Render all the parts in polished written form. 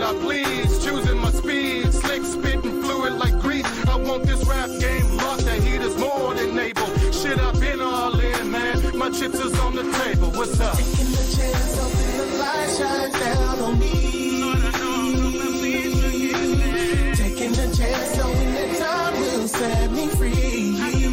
I please. Choosing my speed, slick spitting fluid like grease. I want this rap game locked. That heat is more than able. Shit, I've been all in, man. My chips is on the table. What's up? Taking the chance, hoping the light shines down on me. Taking the chance, knowing that time will set me free. Too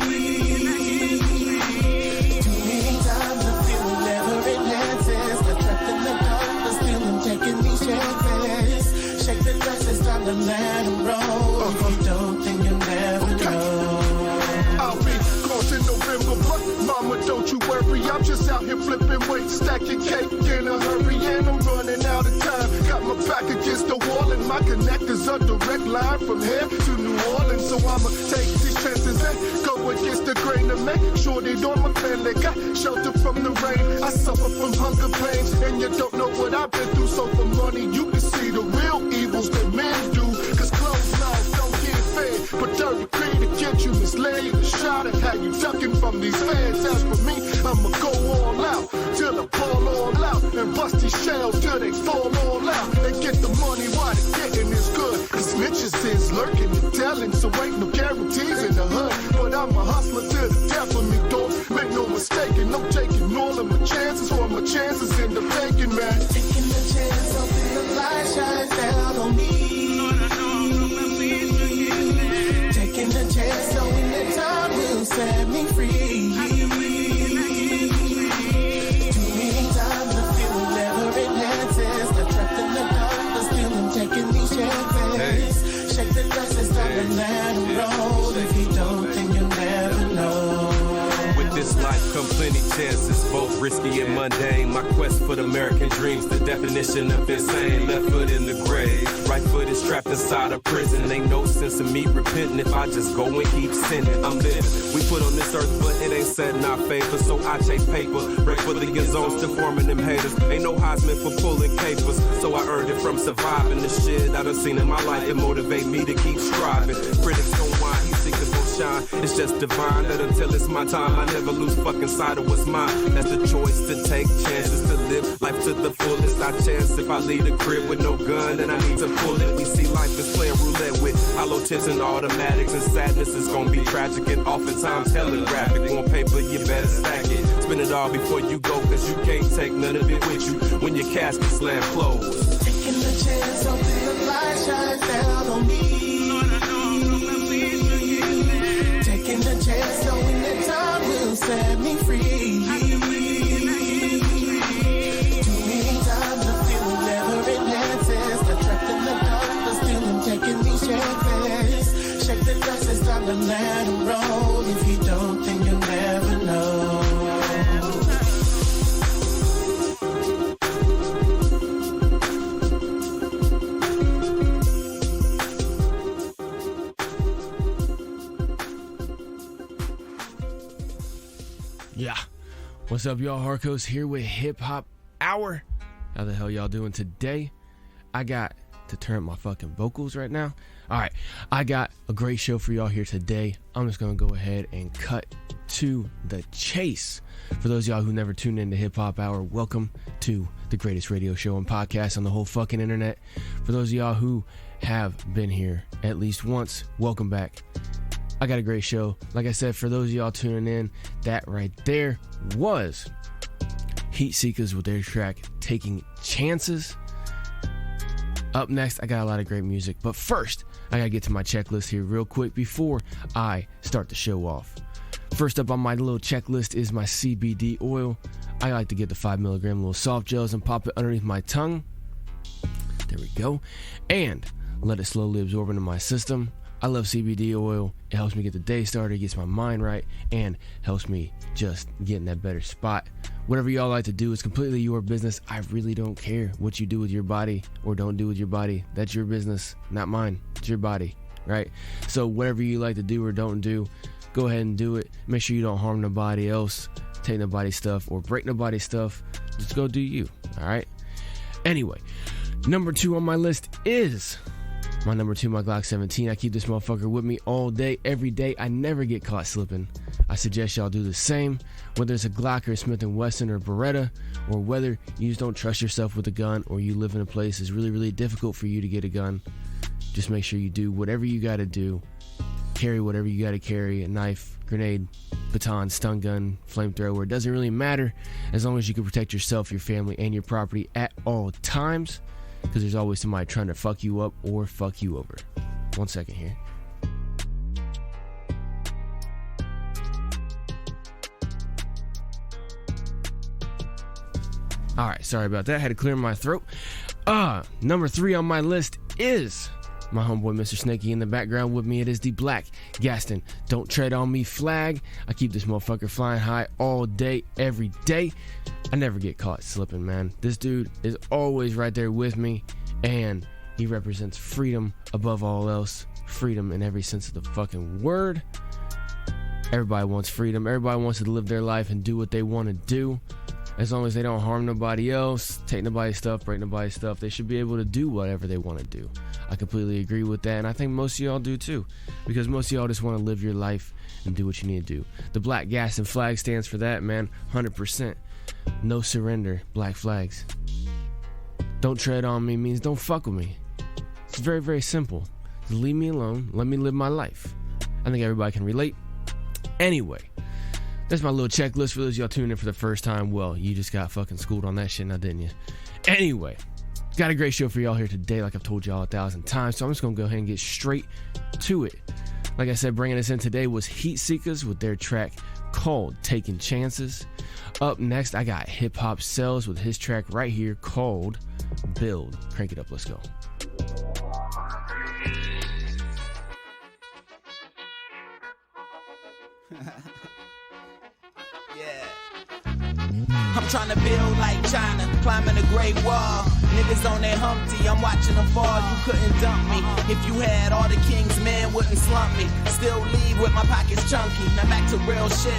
many times the feeling never enhances. Got trapped in the dark, but still I'm taking these chances. Shake the dust, it's time to let them roll. If you don't, then you'll never know. I'll be caught in November, but mama, don't you worry. I'm just out here flipping weight, stacking cake in a hurry, and I'm running out of time. Got my back against the wall, and my connector's a direct line from here to New Orleans. So I'ma take these chances and go against the grain to make sure they don't my family got shelter from the rain. I suffer from hunger pains, and you don't know what I've been through. So for money, you can see the real evils that men do. Cause closed mouths don't get fed, but dirty greed to get you misled. The shot at how you ducking from these fans. As for me, I'ma go all out till I fall all out and bust these shells till they fall all out and get the money while the getting is good. Cause snitches is lurking and telling, so ain't no guarantees in the hood. But I'm a hustler to the death of me, dog. Make no mistake, I'm taking all of my chances, for my chances in the making, man. Taking the chance, hoping the light shines down on me. Taking the chance, knowing that time will set me free. Too many times the feeling never enhances. Got trapped in the dark, but still I'm taking these chances. Shake the dust, it's time to let them roll. If you don't, then you'll never know. With this life come plenty chances, both risky and mundane. My quest for the American dreams, the definition of insane. Left foot in the grave, right foot is trapped inside a prison. Ain't no sense in me repenting if I just go and keep sinning. I'm living, we put on this earth, but it ain't set in our favor. So I chase paper, break for the zones, still forming them haters. Ain't no Heisman for pulling capers, so I earned it from surviving the shit I done seen in my life. It motivate me to keep striving. Critics don't whine, he seekers don't shine. It's just divine that until it's my time, I never lose fucking sight of what's mine. That's the choice to take chances, to live life to the fullest. I chance if I leave the crib with no gun, then I need to pull it. We see life as playing roulette with hollow tips and automatics, and sadness is gonna be tragic and oftentimes hella graphic. On paper, you better stack it. Spend it all before you go, cause you can't take none of it with you when your casket slam closed. Taking the chance, hoping the light shines down on me. Taking the chance, knowing that time will set me free. Too many times the feeling never enhances. Got trapped in the dark, but still I'm taking these chances. Shake the dust, it's time to let them roll. If you don't, then you'll never know. Yeah. What's up, y'all? Harkos here with HipHop Hour. How the hell y'all doing today? I got to turn up my fucking vocals right now. All right. I got a great show for y'all here today. I'm just going to go ahead and cut to the chase. For those of y'all who never tuned into HipHop Hour, welcome to the greatest radio show and podcast on the whole fucking internet. For those of y'all who have been here at least once, welcome back. I got a great show. Like I said, for those of y'all tuning in, that right there was Heat Seekers with their track Taking Chances. Up next, I got a lot of great music. But first, I gotta get to my checklist here real quick before I start the show off. First up on my little checklist is my CBD oil. I like to get the 5 milligram little soft gels and pop it underneath my tongue. There we go. And let it slowly absorb into my system. I love CBD oil. It helps me get the day started, gets my mind right, and helps me just get in that better spot. Whatever y'all like to do is completely your business. I really don't care what you do with your body or don't do with your body. That's your business, not mine. It's your body, right? So whatever you like to do or don't do, go ahead and do it. Make sure you don't harm nobody else, take nobody's stuff, or break nobody's stuff. Just go do you, all right? Anyway, number 2 on my list is my number 2, my Glock 17. I keep this motherfucker with me all day, every day. I never get caught slipping. I I suggest y'all do the same, whether it's a Glock or a Smith & Wesson or Beretta, or whether you just don't trust yourself with a gun, or you live in a place that's really, really difficult for you to get a gun. Just make sure you do whatever you got to do. Carry whatever you got to carry, a knife, grenade, baton, stun gun, flamethrower. It doesn't really matter as long as you can protect yourself, your family, and your property at all times, because there's always somebody trying to fuck you up or fuck you over. 1 second here. All right, sorry about that. I had to clear my throat. Number 3 on my list is my homeboy Mr. Snakey. In the background with me, it is the Black Gaston Don't Tread on Me flag. I keep this motherfucker flying high all day, every day. I never get caught slipping, man. This dude is always right there with me, and he represents freedom above all else. Freedom in every sense of the fucking word. Everybody wants freedom. Everybody wants to live their life and do what they want to do. As long as they don't harm nobody else, take nobody's stuff, break nobody's stuff, they should be able to do whatever they want to do. I completely agree with that, and I think most of y'all do too, because most of y'all just want to live your life and do what you need to do. The Black Gaston flag stands for that, man. 100%. No surrender. Black flags. Don't tread on me means don't fuck with me. It's very, very simple. Just leave me alone. Let me live my life. I think everybody can relate. Anyway, that's my little checklist for those of y'all tuning in for the first time. Well, you just got fucking schooled on that shit now, didn't you? Anyway, got a great show for y'all here today, like I've told y'all 1,000 times, so I'm just gonna go ahead and get straight to it. Like I said, bringing us in today was Heat Seekers with their track called Taking Chances. Up next, I got Hip Hop Cells with his track right here called Build. Crank it up, let's go. I'm trying to build like China, climbing the Great Wall. Niggas on that Humpty, I'm watching them fall. You couldn't dump me. If you had all the king's men, wouldn't slump me. Still leave with my pockets chunky. Now back to real shit,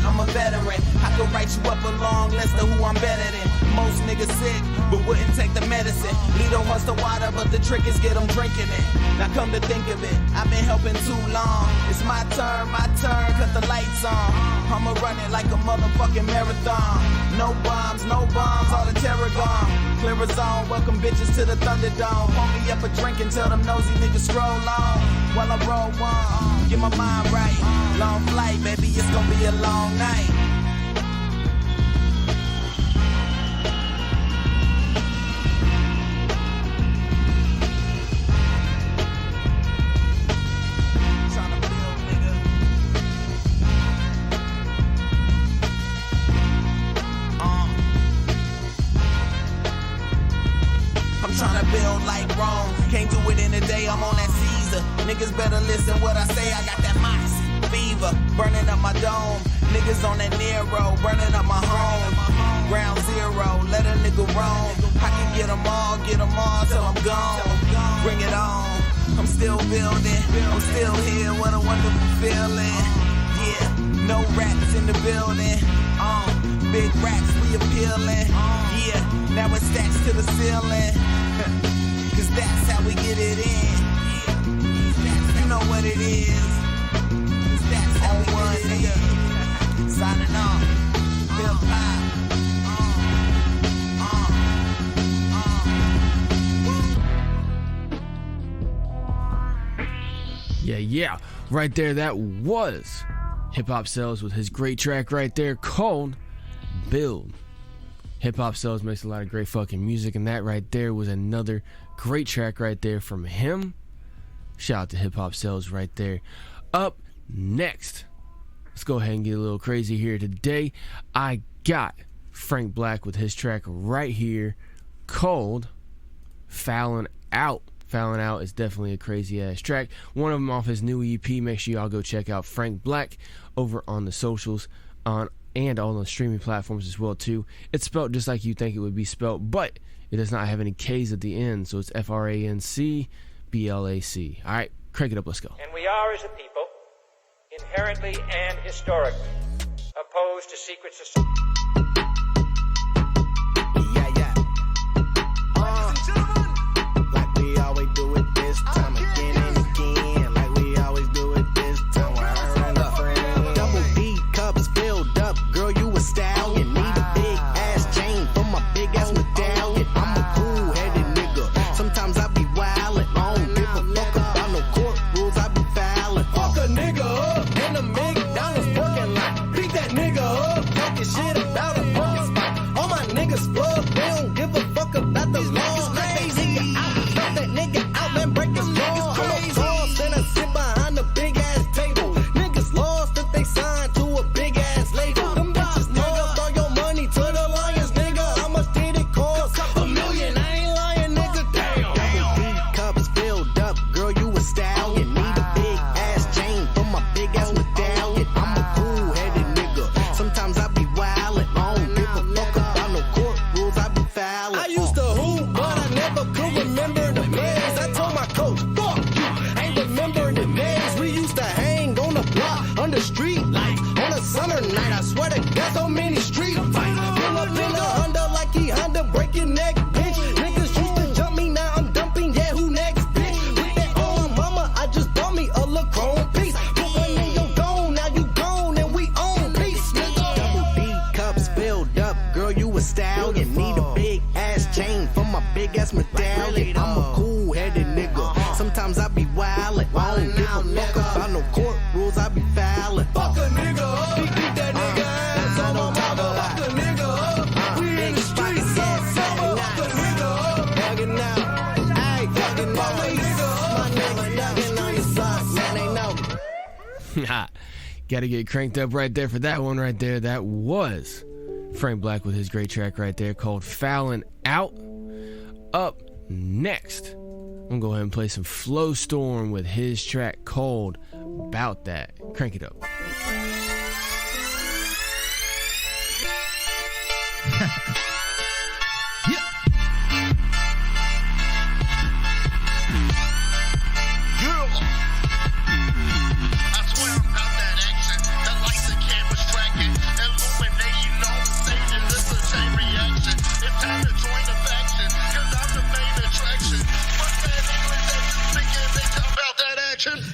I'm a veteran. I could write you up a long list of who I'm better than. Most niggas sick, but wouldn't take the medicine. Lido wants the water, but the trick is get them drinking it. Now come to think of it, I've been helping too long. It's my turn, cut the lights on. I'ma run it like a motherfucking marathon. No bombs, all the terror gone. Clear a zone, welcome bitches to the Thunderdome. Pour me up a drink and tell them nosy niggas stroll on. While I roll one, get my mind right. Long flight, baby, it's gonna be a long night. Tryna build like Rome. Can't do it in a day, I'm on that Caesar. Niggas better listen what I say, I got that moxie fever. Burning up my dome. Niggas on that Nero, burning up my home. Ground zero, let a nigga roam. I can get them all till I'm gone. Bring it on. I'm still building, I'm still here, what a wonderful feeling. Yeah, no rats in the building. Big racks, we appealing. Yeah, now it's stacks to the ceiling. Cause that's how we get it in. You know what it is. Cause that's how we get it in. Signing off. HipHop. Yeah. Right there, that was Hip Hop Cells with his great track right there called Build. Hip Hop Cells makes a lot of great fucking music, and that right there was another great track right there from him. Shout out to Hip Hop Cells right there. Up next, let's go ahead and get a little crazy here today. I got Frank Black with his track right here called Fallin' Out. Fallin' Out is definitely a crazy ass track. One of them off his new EP. Make sure y'all go check out Frank Black over on the socials and on the streaming platforms as well too. It's spelled just like you think it would be spelled, but it does not have any K's at the end, so it's FrancBlack. Alright, crank it up, let's go. And we are, as a people, inherently and historically opposed to secret society. Like we always do it this time again and again. Like we always do it this time with her and a friend. Double talking shit about a boss. All my niggas fuck, they don't give a fuck about the law. Cut that nigga out, man, break his law. I'm a boss, then I sit behind a big ass table. Niggas lost if they signed to a big ass label. Them bitches lost all your money to the Lions, nigga. How much did it cost? $2 million, I ain't lying, nigga. Damn. Double D cups filled up, girl, you a stallion. Need a big ass chain for my big ass medallion. I'm a cool headed nigga. Sometimes I be wildin'. I don't give a fuck about no court rules, I be fouling. I used to hoop, but I never could remember the names. I told my coach, fuck you, ain't remember the names. We used to hang on the block under street lights on a summer night. I swear to God, so many street fights. Pull up in a Honda like he Honda, break your neck, bitch. Niggas used to jump me, now I'm dumping. Yeah, who next, bitch? With that on my mama, I just bought me a little chrome piece. Put one in your dome, now you gone and we own peace, nigga. Double D cups filled up, girl, you a stallion. Need a big ass chain for my big ass medallion. I'm a cool headed nigga. Sometimes I be wildin'. I don't give a fuck about no court rules, I be fouling. Fuck a nigga up, beat that nigga ass on my mama. Fuck a nigga up, we in the streets, fuck a nigga up. Bugging out, ayy, fucking my nigga nugging on your socks, man, they know. Gotta get cranked up right there for that one right there. That was Frank Black with his great track right there called Fouling Out. Up next, I'm gonna go ahead and play some Flow Storm with his track called About That. Crank it up.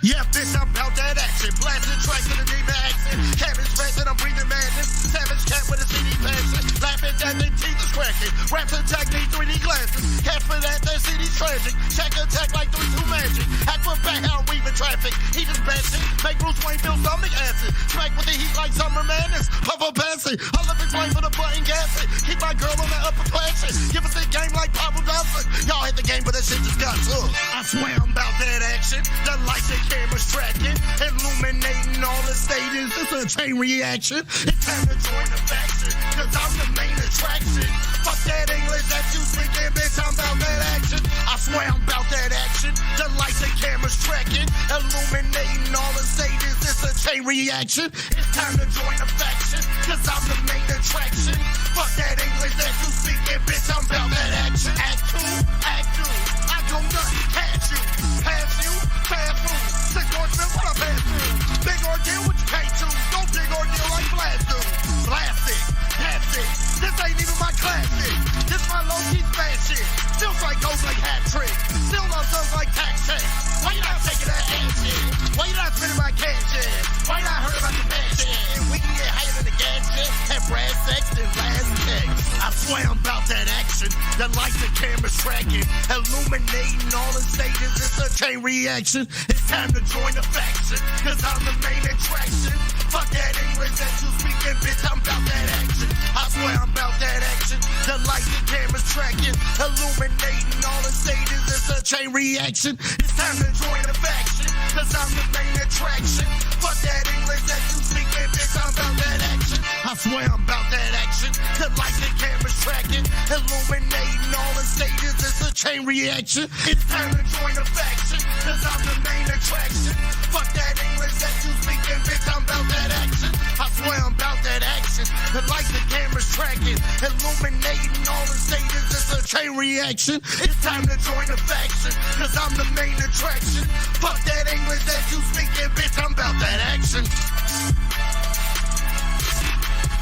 Yeah, bitch, I'm about that action. Blasting tracks in the deep accent. Cabbage face and I'm breathing madness. Savage cat with a CD passion. Laughing at their teeth is cracking. Raps attack need 3D glasses. Cash for that, their CD's tragic. Check attack like 3-2 magic. Act for back out, weaving traffic. He just bashing. Make Bruce Wayne feel stomach acid. Smack with the heat like summer madness. Puff up passing. Olympic flame for the button gassing. Keep my girl on the upper classing. Give us a game like Pablo Dawson. Y'all hit the game, but that shit just got tough. I swear I'm about that action. The lights and cameras tracking. Illuminating all the stages. It's a chain reaction. It's time to join the faction. Cause I'm the main attraction. Fuck that English that you speaking, bitch. I'm about that action. I swear I'm about that action. The lights and cameras tracking. Illuminating all the stages. It's a chain reaction. It's time to join the faction. Cause I'm the main attraction. Fuck that English that you speaking, bitch. I'm about that action. Act 2, act 2. I do nothing, catch you. Pass you, pass through. 6 horsemen, what I pass through. Big ordeal, what you can't choose. Don't big ordeal like blast do. Blast it, that's it. This ain't even my classic. This my low-key fast shit. Still strike goes like hat trick. Still love songs like tax check. Why you not taking that ass shit? Why you not spending my cash shit? Why you not heard about the bad shit? And we can get higher than the gas shit. Have Brad sex and last check. I swear I'm about that action. The lights and cameras tracking. Illuminating all the stages. It's a chain reaction. It's time to join the faction. Cause I'm the main attraction. Fuck that English that you speaking, bitch. I'm about that action. I swear I'm about that action. The lights and cameras tracking. Illuminating all the stages. It's a chain reaction. It's time to join the faction. Cause I'm the main attraction. Fuck that English that you speaking, bitch. I'm about that action. I swear I'm about that action. The lights and cameras tracking. Illuminating all the stages. It's a chain reaction. It's time to join the faction. Cause I'm the main attraction. Fuck that English that you speaking, bitch. I'm about that action. I swear I'm about that action. The lights and cameras tracking. Illuminating all the stages. It's a chain reaction. It's time to join the faction. Cause I'm the main attraction. Fuck that English that you speaking, bitch. I'm about that action.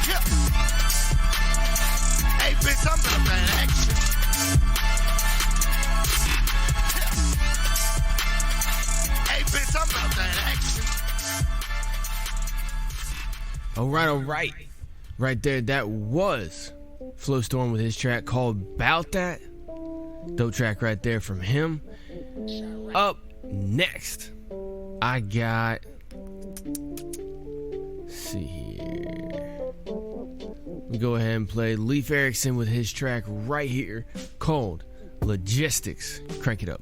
Yeah. Hey, bitch, I'm about that action. Yeah. Hey, bitch, I'm about that action. All right. Right there, that was Flow Storm with his track called Bout That. Dope track right there from him. Up next, I got, let's see here. go ahead and play Leif Erikson with his track right here called Logistics. Crank it up.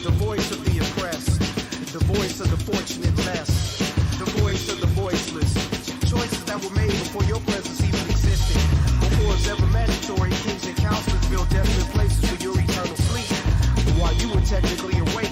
The voice of the oppressed, the voice of the fortunate less, the voice of the voiceless. Choices that were made before your presence even existed. Before it was ever mandatory, kings and counselors built definite places for your eternal sleep. While you were technically awake,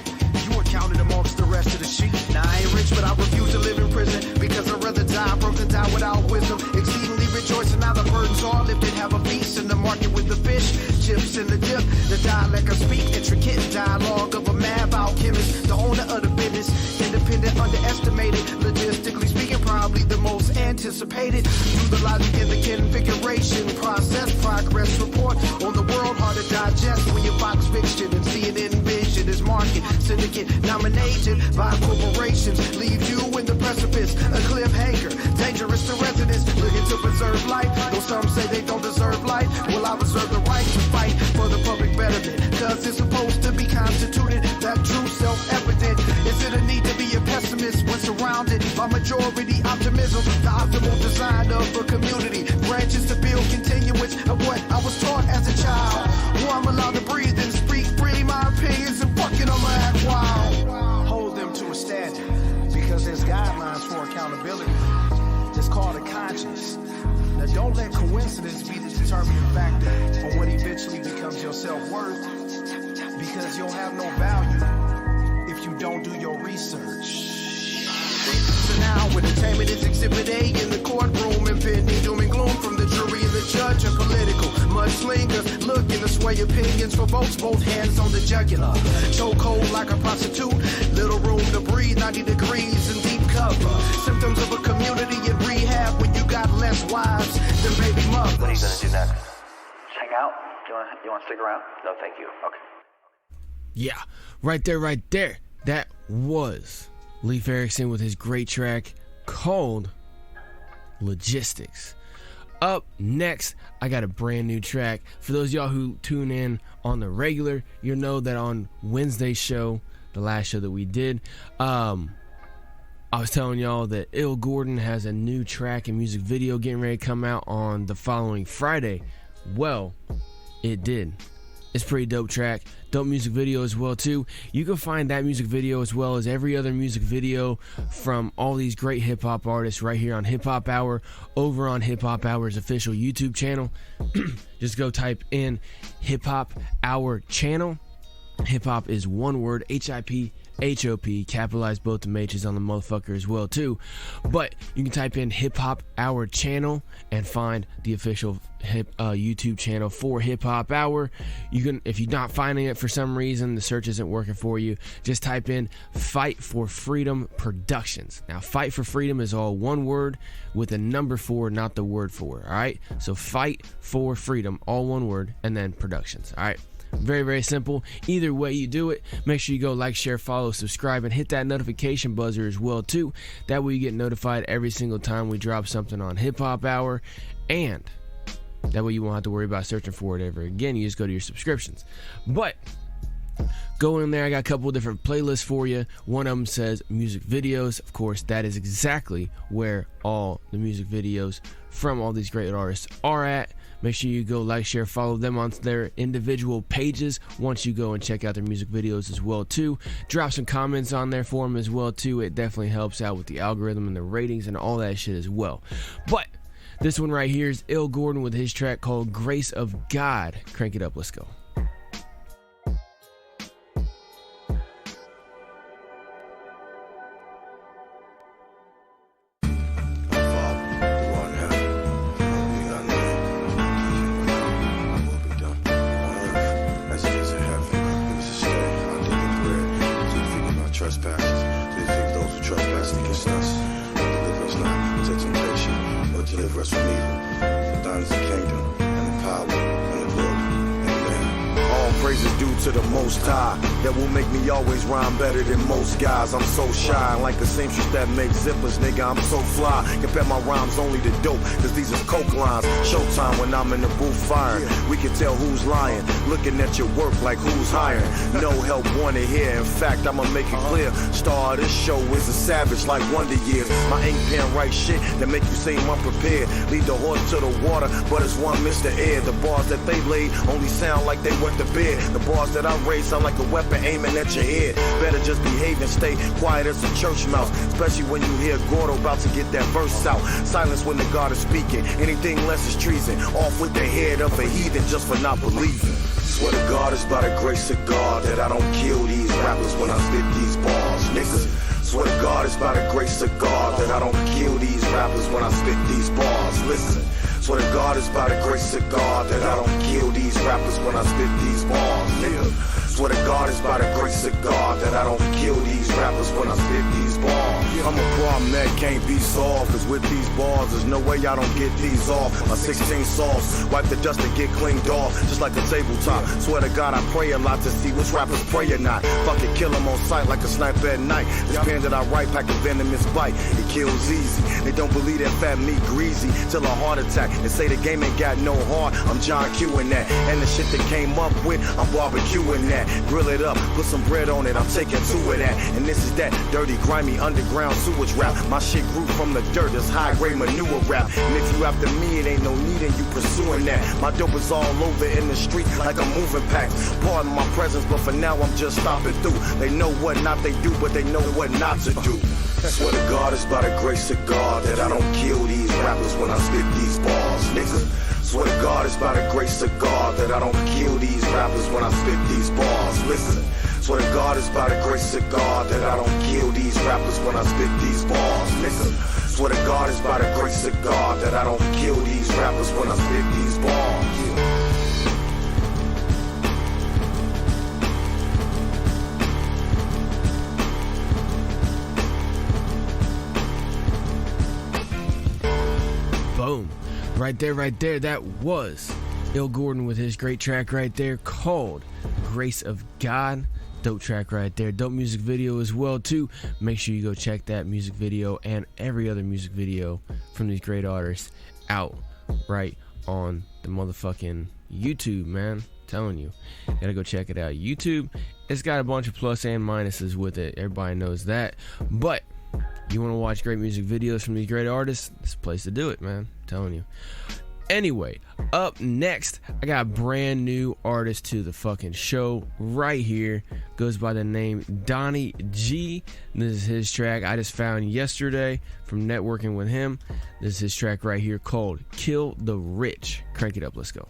you were counted amongst the rest of the sheep. Now I ain't rich, but I refuse to live in prison because I'd rather die broke than die without wisdom. Exceedingly rejoicing now the burdens are lifted. Have a feast in the market with the fish, chips in the dip. The dialect I speak, intricate dialogue of a mad alchemist. The owner of the business, independent, underestimated. Logistically speaking, probably the most anticipated. Through the logic and the configuration process, progress report on the world, hard to digest when your box fiction and see it envision as market syndicate nominated by corporations. Leave you in the precipice, a cliffhanger, dangerous to residents looking to preserve life. Though some say they don't deserve life, well I reserve the right to fight for the public betterment, cause it's supposed to be constituted that true self-evident. Is it a need to be a pessimist when surrounded by majority optimism? The optimal design of a community branches to build continuance of what I was taught as a child. Well, I'm allowed to breathe and speak free my opinions and fucking I'ma act wild. Hold them to a standard because there's guidelines for accountability. It's called a conscience. Now don't let coincidence be the determining factor on what eventually becomes your self-worth, because you'll have no value if you don't do your research. So now entertainment is exhibit A in the courtroom, impending doom and gloom from the jury and the judge are political mudslingers looking to sway opinions for votes, both hands on the jugular. Chokehold like a prostitute, little room to breathe, 90 degrees in deep cover. Symptoms of a community in rehab when you got less wives than baby mothers. What are you gonna do next? Hang out? You wanna stick around? No, thank you. Okay. Yeah, right there. That was Leif Erikson with his great track called Logistics. Up next, I got a brand new track. For those of y'all who tune in on the regular, you'll know that on Wednesday's show, the last show that we did, I was telling y'all that Il Gordon has a new track and music video getting ready to come out on the following Friday. Well, it did. It's a pretty dope track. Dope music video as well too. You can find that music video as well as every other music video from all these great hip-hop artists right here on HipHop Hour, over on HipHop Hour's official YouTube channel. Just go type in HipHop Hour channel. Hip-hop is one word, HIPHOP, capitalize both the H's on the motherfucker as well too. But you can type in HipHop Hour channel and find the official YouTube channel for HipHop Hour. You can, if you're not finding it for some reason, the search isn't working for you, just type in Fight for Freedom Productions. Now, Fight for Freedom is all one word with a number 4, not the word 4. All right, so Fight for Freedom, all one word, and then Productions. All right. Very, very simple. Either way you do it, make sure you go like, share, follow, subscribe, and hit that notification buzzer as well too. That way you get notified every single time we drop something on HipHop Hour, and that way you won't have to worry about searching for it ever again. You just go to your subscriptions. But go in there, I got a couple of different playlists for you. One of them says music videos. Of course, that is exactly where all the music videos from all these great artists are at. Make sure you go like, share, follow them on their individual pages once you go and check out their music videos as well too. Drop some comments on there for them as well too. It definitely helps out with the algorithm and the ratings and all that shit as well. But this one right here is Il Gordon with his track called Grace of God. Crank it up, let's go. praises due to the Most High that will make me always rhyme better than most guys. I'm so shy, like a seamstress that makes zippers, nigga, I'm so fly. Compare my rhymes only to dope, cause these is coke lines. Showtime when I'm in the booth firing. We can tell who's lying, looking at your work like who's hiring. No help wanted here, in fact, I'ma make it clear. Star of this show is a savage like Wonder Years. My ink pen write shit that make you seem unprepared. Lead the horse to the water, but it's one Mr. Air. The bars that they laid only sound like they went to bed. The bars that I raise sound like a weapon aiming at your head. Better just behave and stay quiet as a church mouse, especially when you hear Gordo about to get that verse out. Silence when the God is speaking, anything less is treason. Off with the head of a heathen just for not believing. Swear to God, it's by the grace of God that I don't kill these rappers when I spit these bars, niggas. Swear to God, it's by the grace of God that I don't kill these rappers when I spit these bars, listen. Swear to God, it's by the grace of God that I don't kill these rappers when I spit these bars, nigga. Swear to God, it's by the grace of God that I don't kill these rappers when I spit these bars. I'm a problem that can't be solved, cause with these bars, there's no way I don't get these off. My 16 sauce, wipe the dust and get cleaned off, just like a tabletop. Swear to God, I pray a lot to see which rappers pray or not. Fucking kill them on sight like a sniper at night. This pen that I write pack a venomous bite, it kills easy. They don't believe that fat meat greasy till a heart attack. They say the game ain't got no heart, I'm John Q in that. And the shit they came up with, I'm barbecuing that. Grill it up, put some bread on it, I'm taking two of that. And this is that dirty, grimy, underground sewage rap. My shit grew from the dirt, this high-grade manure rap. And if you after me, it ain't no need in you pursuing that. My dope is all over in the street like a moving pack. Pardon my presence, but for now I'm just stopping through. They know what not they do, but they know what not to do. Swear to God, it's by the grace of God that I don't kill these rappers when I spit these bars, nigga. Swear to God, it's by the grace of God that I don't kill these rappers when I spit these bars, listen. Swear to God, it's by the grace of God that I don't kill these rappers when I spit these bars, nigga. Swear to God, it's by the grace of God that I don't kill these rappers when I spit these bars. Boom. Right there, that was Il Gordon with his great track right there called Grace of God. Dope track right there. Dope music video as well too. Make sure you go check that music video and every other music video from these great artists out right on the motherfucking YouTube, man. I'm telling you, gotta go check it out. YouTube, it's got a bunch of plus and minuses with it. Everybody knows that. But you want to watch great music videos from these great artists? It's a place to do it, man. I'm telling you. Anyway, up next, I got a brand new artist to the fucking show right here. Goes by the name Donnie G. This is his track I just found yesterday from networking with him. This is his track right here called Kill the Rich. Crank it up, let's go.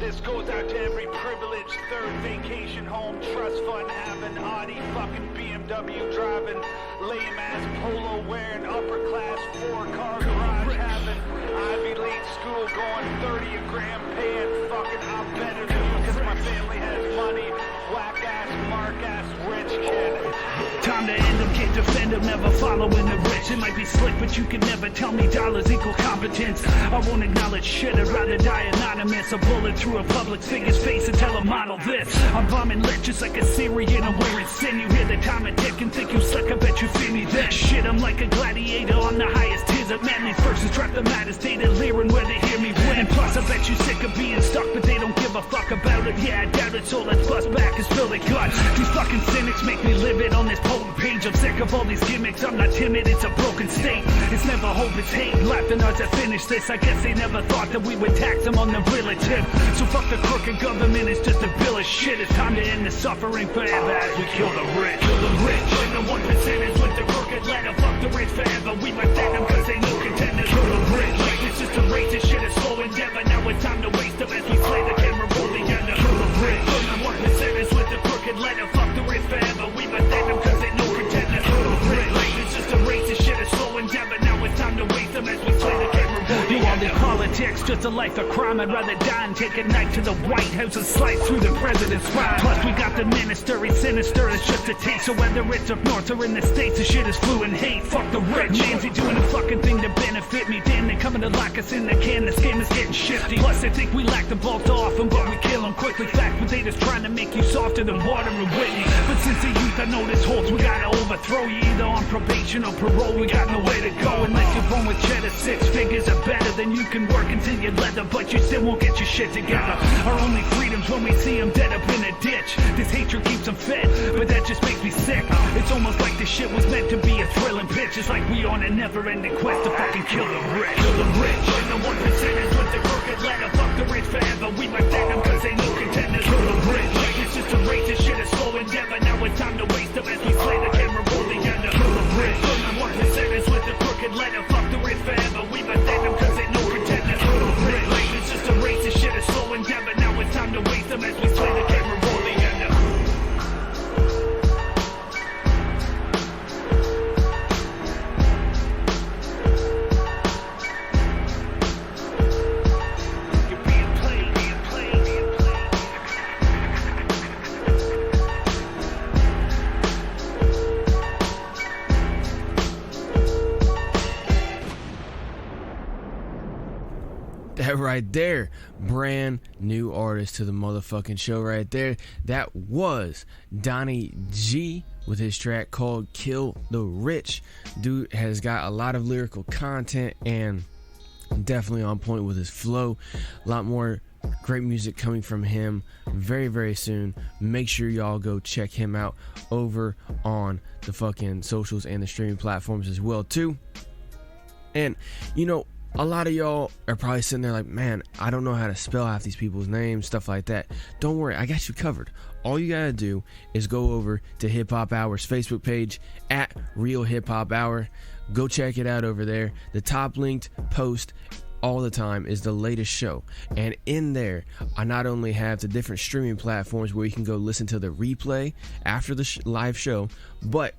This goes out to every privileged third vacation home, trust fund having, Audi fucking BMW driving, lame ass polo wearing, upper class 4-car garage having, Ivy League school going 30 a gram paying, fucking I'm better than you cause my family has money, whack ass, mark ass, rich kid. Time to end them, can't defend them, never following the rich. It might be slick, but you can never tell me dollars equal competence. I won't acknowledge shit, I'd rather die anonymous. A bullet through a public figure's face and tell a model this. I'm bombing lit just like a Syrian, I'm wearing sin. You hear the time of tick and think you slick, I bet you feel me then. Shit, I'm like a gladiator on the highest tiers of manly's versus trap the maddest data, leering where they hear me win. And plus, I bet you sick of being stuck, but they don't give a fuck about it. Yeah, I doubt it, so let's bust back and spill the guts. These fucking cynics make me live it on this potent page. I'm sick of all these gimmicks, I'm not timid, it's a broken state. It's never hope, it's hate. Laughing as I finish this, I guess they never thought that we would tax them on the relative. So fuck the crooked government, it's just a bill of shit. It's time to end the suffering forever as we kill the rich. Kill the rich, and the 1%ers with the crooked letter. Fuck the rich forever, we must end them cause they no contenders. Kill the rich, like this system racist shit is slow endeavor. Now it's time to waste them as we play the camera roll together. Kill the rich, and the 1%ers with the crooked letter. Fuck the rich forever, we must end them cause they no contenders. Kill the rich, like this system racist shit is slow endeavor. Now it's time to waste them as we play the camera roll together. Do all the politics to just a life of crime. I'd rather die and take a knife to the White House and slice through the president's spine. Plus we got the minister, he's sinister, it's just a taste. So whether it's up north or in the States, the shit is fluent hate. Fuck the rich, Nancy doing a fucking thing to benefit me. Damn, they coming to lock us in the can, this game is getting shifty. Plus they think we lack the ball to often, but we kill them quickly. Fact, but they just trying to make you softer than water and Whitney. But since the youth, I know this holds, we gotta overthrow you. Either on probation or parole, we got nowhere to go. Unless you're born with cheddar, 6 figures are better than you can work until you're leather, but you still won't get your shit together. Our only freedom's when we see them dead up in a ditch. This hatred keeps them fed, but that just makes me sick. It's almost like this shit was meant to be a thrilling pitch. It's like we on a never-ending quest to fucking kill the rich. Kill the rich, and the 1%ers with the crooked letter. Fuck the rich forever, we might thank them cause they no contenders. Kill the rich, like it's just a race, this shit is slow endeavor. Now it's time to waste them as we slay the camera roll the end. Kill the rich, and the 1%ers with the crooked letter. Fuck the rich forever, we might thank them cause they no contenders. Kill the rich, like it's just a race, this shit is slow endeavor. Now it's time to waste them as we slay the camera roll the end. That right there, brand new artist to the motherfucking show right there. That was Donnie G with his track called Kill the Rich. Dude has got a lot of lyrical content and definitely on point with his flow. A lot more great music coming from him very, very soon. Make sure y'all go check him out over on the fucking socials and the streaming platforms as well too. And you know, a lot of y'all are probably sitting there like, man, I don't know how to spell half these people's names, stuff like that. Don't worry, I got you covered. All you gotta do is go over to Hip Hop Hour's Facebook page at Real Hip Hop Hour. Go check it out over there. The top linked post all the time is the latest show, and in there I not only have the different streaming platforms where you can go listen to the replay after the live show, but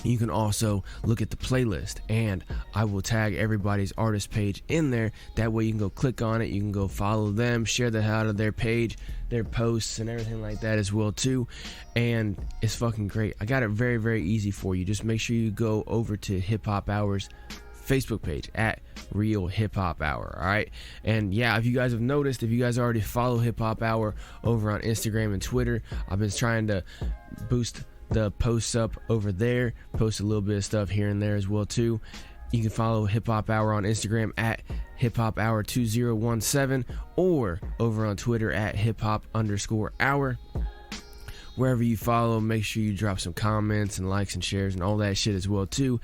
you can also look at the playlist, and I will tag everybody's artist page in there. That way you can go click on it, you can go follow them, share the hell out of their page, their posts and everything like that as well too. And it's fucking great. I got it very, very easy for you. Just make sure you go over to Hip Hop Hour's Facebook page at Real Hip Hop Hour. Alright, and yeah, if you guys have noticed, if you guys already follow Hip Hop Hour over on Instagram and Twitter, I've been trying to boost the posts up over there, post a little bit of stuff here and there as well too. You can follow Hip Hop Hour on Instagram at Hip Hop Hour 2017 or over on Twitter at Hip Hop_Hour. Wherever you follow, make sure you drop some comments and likes and shares and all that shit as well too,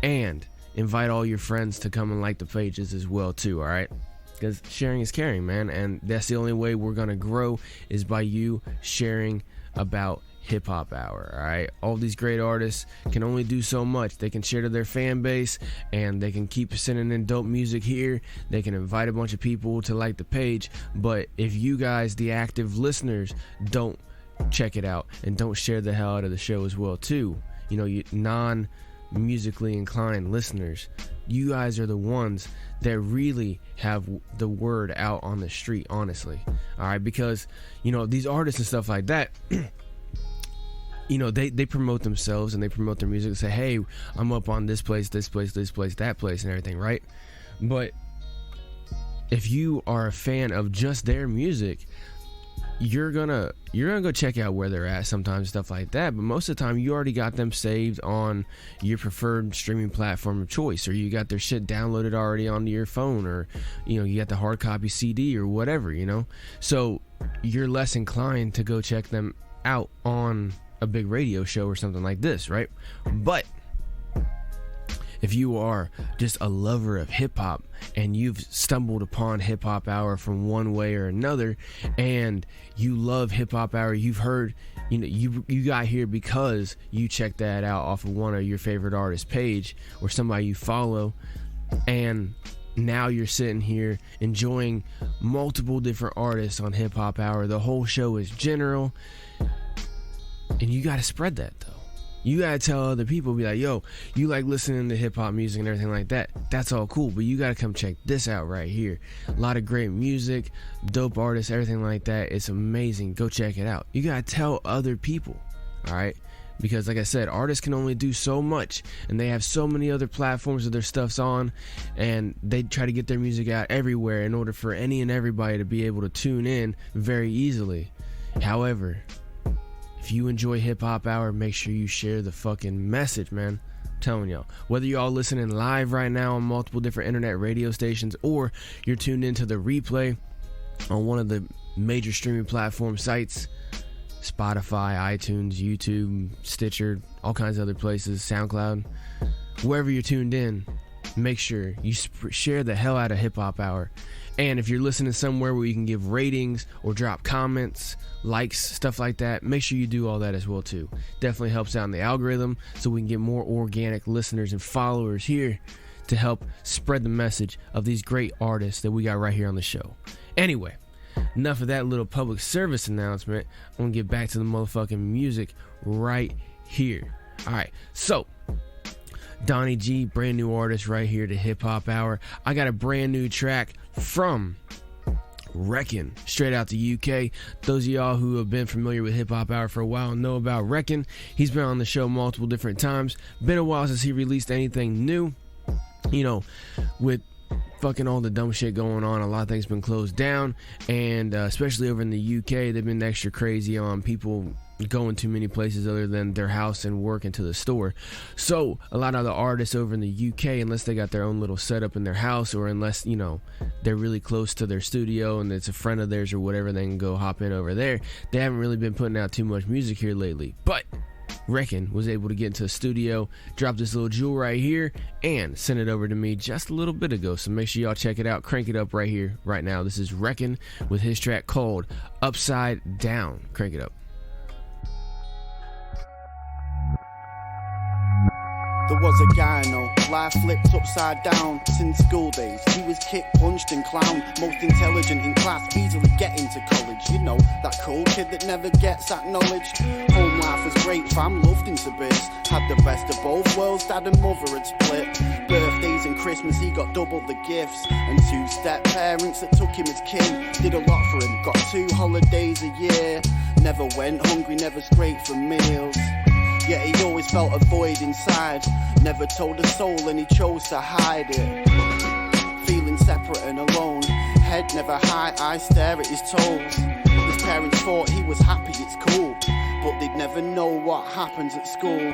and invite all your friends to come and like the pages as well too. All right, because sharing is caring, man, and that's the only way we're gonna grow is by you sharing about Hip Hop Hour. All right, all these great artists can only do so much. They can share to their fan base, and they can keep sending in dope music here. They can invite a bunch of people to like the page, but if you guys, the active listeners, don't check it out and don't share the hell out of the show as well too, you know, you non-musically inclined listeners, you guys are the ones that really have the word out on the street, honestly. All right, because you know, these artists and stuff like that you know, they promote themselves and they promote their music and say, hey, I'm up on this place, that place and everything, right? But if you are a fan of just their music, you're gonna go check out where they're at sometimes, stuff like that. But most of the time you already got them saved on your preferred streaming platform of choice, or you got their shit downloaded already onto your phone, or you know, you got the hard copy CD or whatever, you know. So you're less inclined to go check them out on a big radio show or something like this, right? But if you are just a lover of hip-hop and you've stumbled upon Hip Hop Hour from one way or another, and you love Hip Hop Hour, you've heard, you know, you got here because you checked that out off of one of your favorite artists' page or somebody you follow, and now you're sitting here enjoying multiple different artists on Hip Hop Hour. The whole show is general, and you got to spread that though. You gotta tell other people, be like, yo, you like listening to hip-hop music and everything like that. That's all cool, but you gotta come check this out right here. A lot of great music, dope artists, everything like that. It's amazing. Go check it out. You gotta tell other people, all right? Because like I said, artists can only do so much, and they have so many other platforms that their stuff's on, and they try to get their music out everywhere in order for any and everybody to be able to tune in very easily. However, if you enjoy Hip Hop Hour, make sure you share the fucking message, man. I'm telling y'all. Whether y'all listening live right now on multiple different internet radio stations, or you're tuned into the replay on one of the major streaming platform sites, Spotify, iTunes, YouTube, Stitcher, all kinds of other places, SoundCloud, wherever you're tuned in, make sure you share the hell out of Hip Hop Hour. And if you're listening somewhere where you can give ratings or drop comments, likes, stuff like that, make sure you do all that as well too. Definitely helps out in the algorithm, so we can get more organic listeners and followers here to help spread the message of these great artists that we got right here on the show. Anyway, enough of that little public service announcement. I'm gonna get back to the motherfucking music right here. Alright, so Donnie G, brand new artist right here to Hip Hop Hour. I got a brand new track from Reckon, straight out the UK. Those of y'all who have been familiar with Hip Hop Hour for a while know about Reckon. He's been on the show multiple different times. Been a while since he released anything new. You know, with fucking all the dumb shit going on, a lot of things been closed down, and especially over in the UK, they've been extra crazy on people going too many places other than their house and work into the store. So a lot of the artists over in the UK, unless they got their own little setup in their house, or unless, you know, they're really close to their studio and it's a friend of theirs or whatever, they can go hop in over there. They haven't really been putting out too much music here lately, but Reckon was able to get into the studio, drop this little jewel right here, and send it over to me just a little bit ago. So make sure y'all check it out. Crank it up right here, right now. This is Reckon with his track called Upside Down. Crank it up. There was a guy I know, life flipped upside down since school days. He was kicked, punched and clowned, most intelligent in class, easily getting to college. You know, that cool kid that never gets acknowledged. Home life was great, fam loved him to bits. Had the best of both worlds, dad and mother had split. Birthdays and Christmas he got double the gifts. And 2 step parents that took him as kin did a lot for him, got 2 holidays a year. Never went hungry, never scraped for meals. Yet he always felt a void inside. Never told a soul and he chose to hide it. Feeling separate and alone. Head never high, eyes stare at his toes. His parents thought he was happy, it's cool. But they'd never know what happens at school.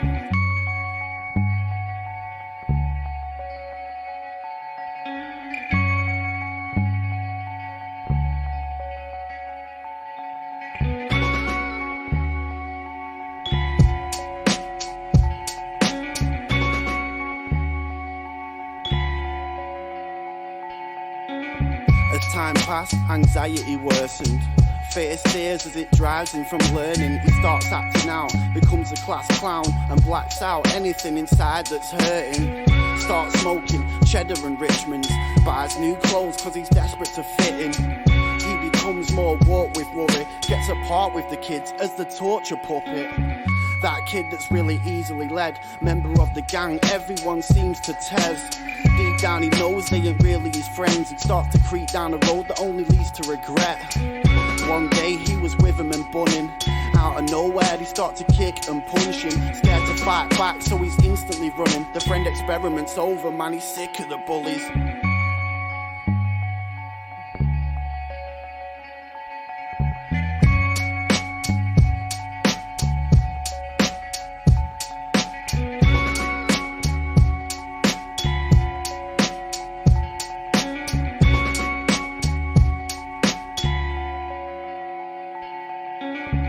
Time passed, anxiety worsened. Fear steers as it drives him from learning. He starts acting out, becomes a class clown, and blacks out anything inside that's hurting. Starts smoking cheddar and Richmonds, buys new clothes cause he's desperate to fit in. He becomes more warped with worry, gets apart with the kids as the torture puppet. That kid that's really easily led, member of the gang, everyone seems to test. Deep down he knows they ain't really his friends. He starts to creep down a road that only leads to regret. One day he was with him and bunning. Out of nowhere they start to kick and punch him. Scared to fight back so he's instantly running. The friend experiment's over, man, he's sick of the bullies.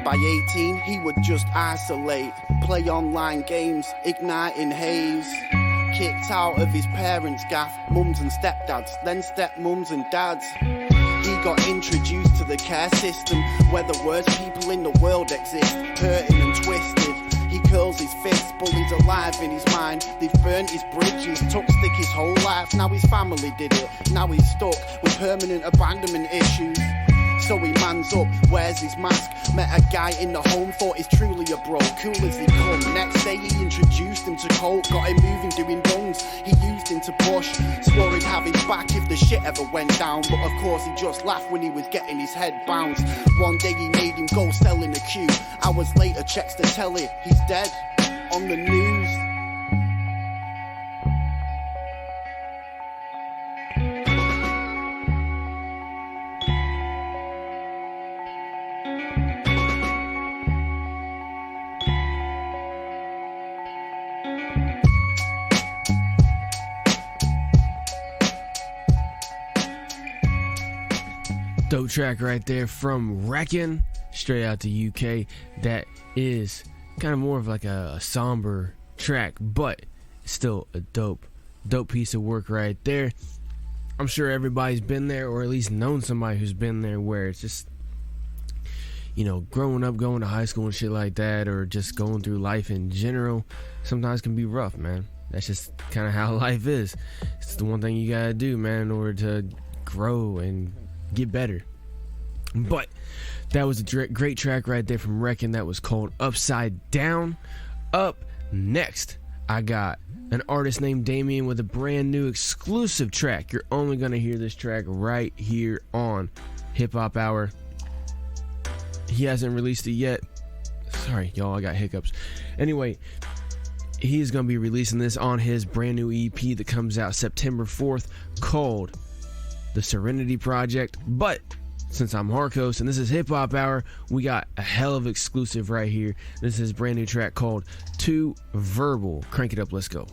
By 18, he would just isolate, play online games, igniting haze. Kicked out of his parents' gaff, mums and stepdads, then stepmums and dads. He got introduced to the care system, where the worst people in the world exist, hurting and twisted. He curls his fists, bullies alive in his mind. They've burnt his bridges, took stick his whole life. Now his family did it, now he's stuck with permanent abandonment issues. So he mans up, wears his mask. Met a guy in the home, thought he's truly a bro, cool as he come. Next day he introduced him to Colt, got him moving, doing runs. He used him to push, swore he'd have his back if the shit ever went down. But of course he just laughed when he was getting his head bounced. One day he made him go sell in the queue. Hours later checks the telly, he's dead, on the news. Dope track right there from Wreckin', straight out to UK. That is kind of more of like a somber track, but still a dope piece of work right there. I'm sure everybody's been there, or at least known somebody who's been there, where it's just, you know, growing up, going to high school and shit like that, or just going through life in general, sometimes can be rough, man. That's just kind of how life is. It's the one thing you gotta do, man, in order to grow and get better. But that was a great track right there from Wreckin'. That was called Upside Down. Up next, I got an artist named Damien with a brand new exclusive track. You're only gonna hear this track right here on HipHop Hour. He hasn't released it yet. Sorry, y'all, I got hiccups. Anyway, he's gonna be releasing this on his brand new EP that comes out September 4th called The Serenity Project. But since I'm Harkos and this is Hip Hop Hour, we got a hell of exclusive right here. This is his brand new track called Too Verbal. Crank it up, let's go.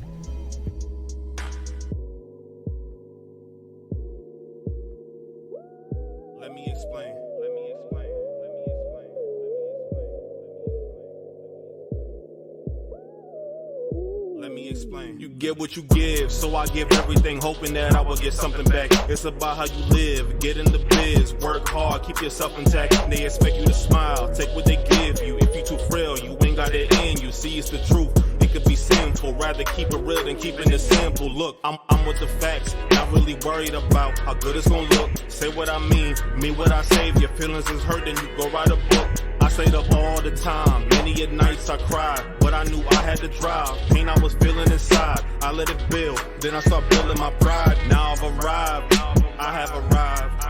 Let me explain. You get what you give, so I give everything, hoping that I will get something back. It's about how you live, get in the biz, work hard, keep yourself intact. They expect you to smile, take what they give you. If you too frail, you ain't got it in you. See, it's the truth, it could be sinful. Rather keep it real than keeping it simple. Look, I'm with the facts, not really worried about how good it's gonna look. Say what I mean what I say. If your feelings is hurt, then you go write a book. I stayed up all the time, many at nights I cried, but I knew I had to drive. Pain I was feeling inside, I let it build, then I start building my pride. Now I've arrived, I have arrived.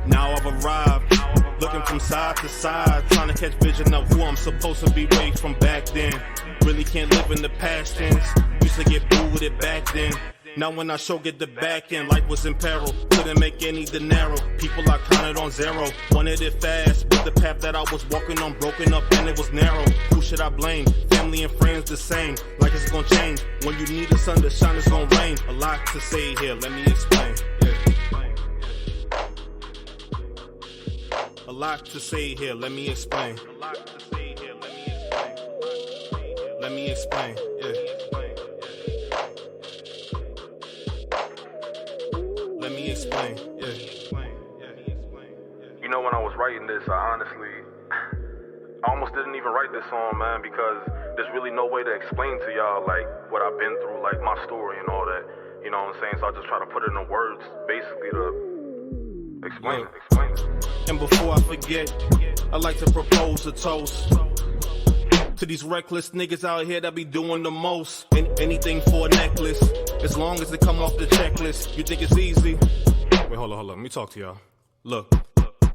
Now I've arrived, looking from side to side, trying to catch vision of who I'm supposed to be way from back then. Really can't live in the past tense, used to get booed with it back then. Now when I show get the back end, life was in peril. Couldn't make any dinero. People I counted on zero. Wanted it fast, but the path that I was walking on broken up and it was narrow. Who should I blame? Family and friends the same. Like it's gonna change. When you need the sun to shine, it's gonna rain. A lot to say here, let me explain. A lot to say here, let me explain. Let me explain, yeah. Let me explain, yeah. You know, when I was writing this, I almost didn't even write this song, man, because there's really no way to explain to y'all, like, what I've been through, like, my story and all that. You know what I'm saying? So I just try to put it in words, basically, to explain it. And before I forget, I'd like to propose a toast to these reckless niggas out here that be doing the most. Anything for a necklace, as long as it come off the checklist. You think it's easy? Wait, hold on, let me talk to y'all. Look.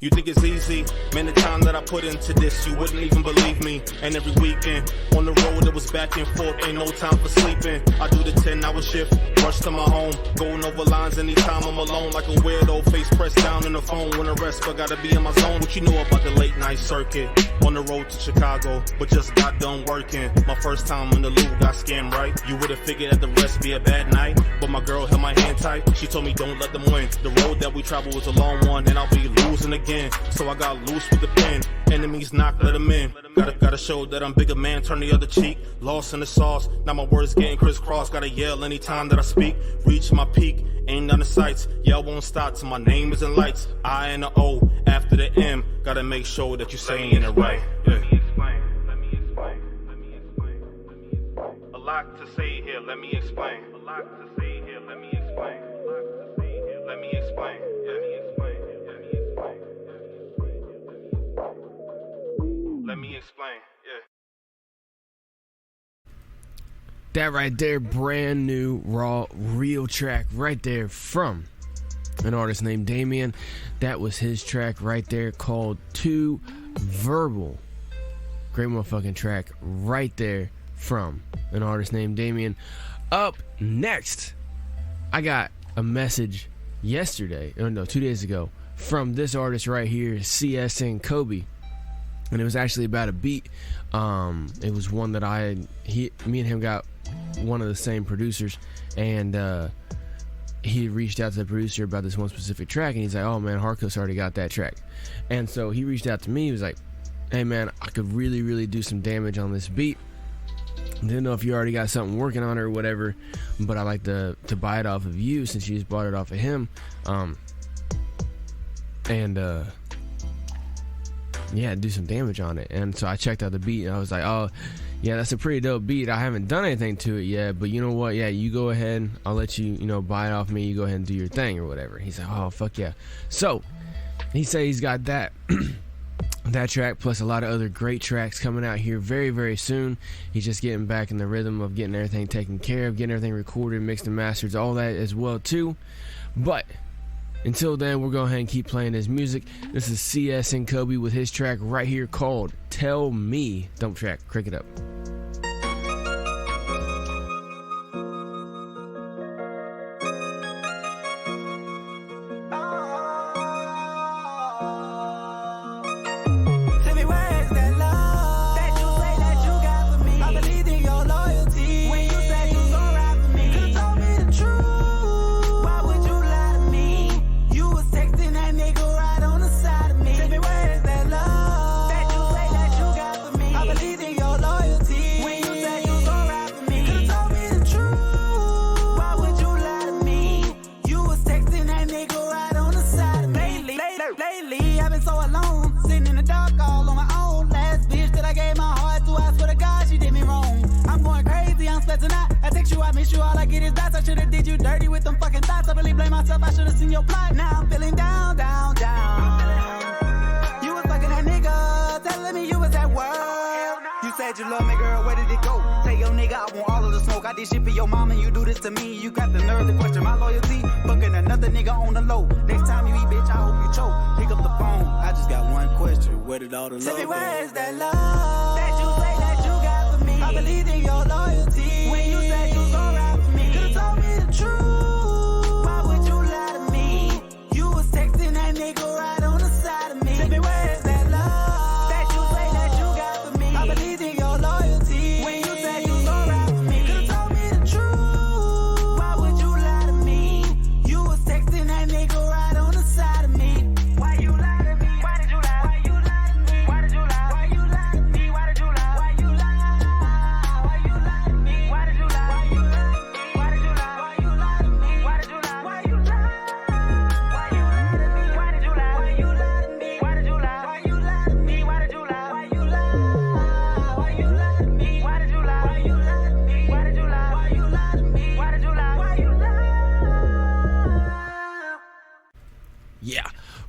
You think it's easy? Man, the time that I put into this, you wouldn't even believe me. And every weekend, on the road, it was back and forth, ain't no time for sleeping. I do the 10-hour shift, rush to my home, going over lines anytime I'm alone, like a weirdo, face pressed down in the phone, when I rest, but gotta be in my zone. What you know about the late night circuit? On the road to Chicago, but just got done working. My first time in the loop, got scammed right. You would've figured that the rest be a bad night, but my girl held my hand tight. She told me don't let them win. The road that we travel was a long one, and I'll be losing again. So I got loose with the pen. Enemies knock, let them in. Gotta show that I'm bigger, man. Turn the other cheek. Lost in the sauce. Now my words getting crisscrossed. Gotta yell anytime that I speak. Reach my peak. Ain't on the sights. Yeah, I won't stop till my name is in lights. I and the O after the M. Gotta make sure that you're saying it right. Yeah. Let me explain. A lot to say here. Let me explain. A lot to say here. Let me explain. Let me explain. Yeah. Let me explain. That right there, brand new, raw, real track right there from an artist named Damien. That was his track right there called Too Verbal. Great motherfucking track right there from an artist named Damien. Up next, I got a message yesterday, 2 days ago, from this artist right here, CS and Kobe. And it was actually about a beat. It was one that me and him got one of the same producers, and he reached out to the producer about this one specific track, and he's like, oh man, Harkos already got that track. And so he reached out to me. He was like, hey man, I could really, really do some damage on this beat. Didn't know if you already got something working on it or whatever, but I like to buy it off of you since you just bought it off of him. Yeah, do some damage on it. And so I checked out the beat, and I was like, oh yeah, that's a pretty dope beat. I haven't done anything to it yet, but you know what, yeah, you go ahead, I'll let you buy it off me, you go ahead and do your thing or whatever. He's like, oh fuck yeah. So he said he's got that that track plus a lot of other great tracks coming out here very, very soon. He's just getting back in the rhythm of getting everything taken care of, getting everything recorded, mixed and mastered, all that as well too. But until then, we'll go ahead and keep playing his music. This is CS and Kobe with his track right here called Tell Me. Dump track, crank it up.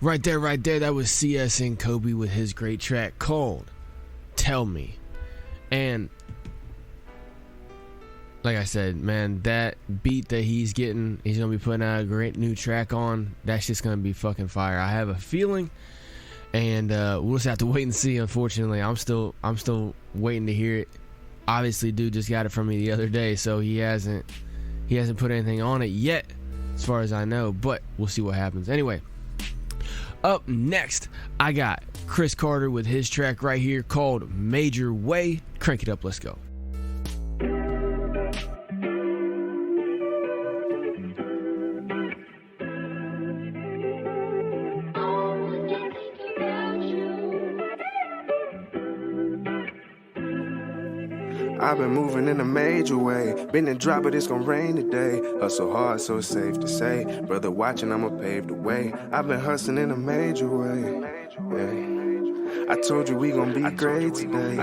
Right there, that was CS and Kobe with his great track called Tell Me. And like I said, man, that beat that he's gonna be putting out a great new track on, that's just gonna be fucking fire. I have a feeling, and we'll just have to wait and see. Unfortunately, I'm still waiting to hear it. Obviously, dude just got it from me the other day, so he hasn't put anything on it yet, as far as I know, but we'll see what happens. Anyway, up next, I got Chris Carter with his track right here called Major Way. Crank it up, let's go. I've been moving in a major way. Been a drop, but it's gonna rain today. Hustle hard, so it's safe to say. Brother watching, I'ma pave the way. I've been hustling in a major way. Yeah. I told you we gon' be great today.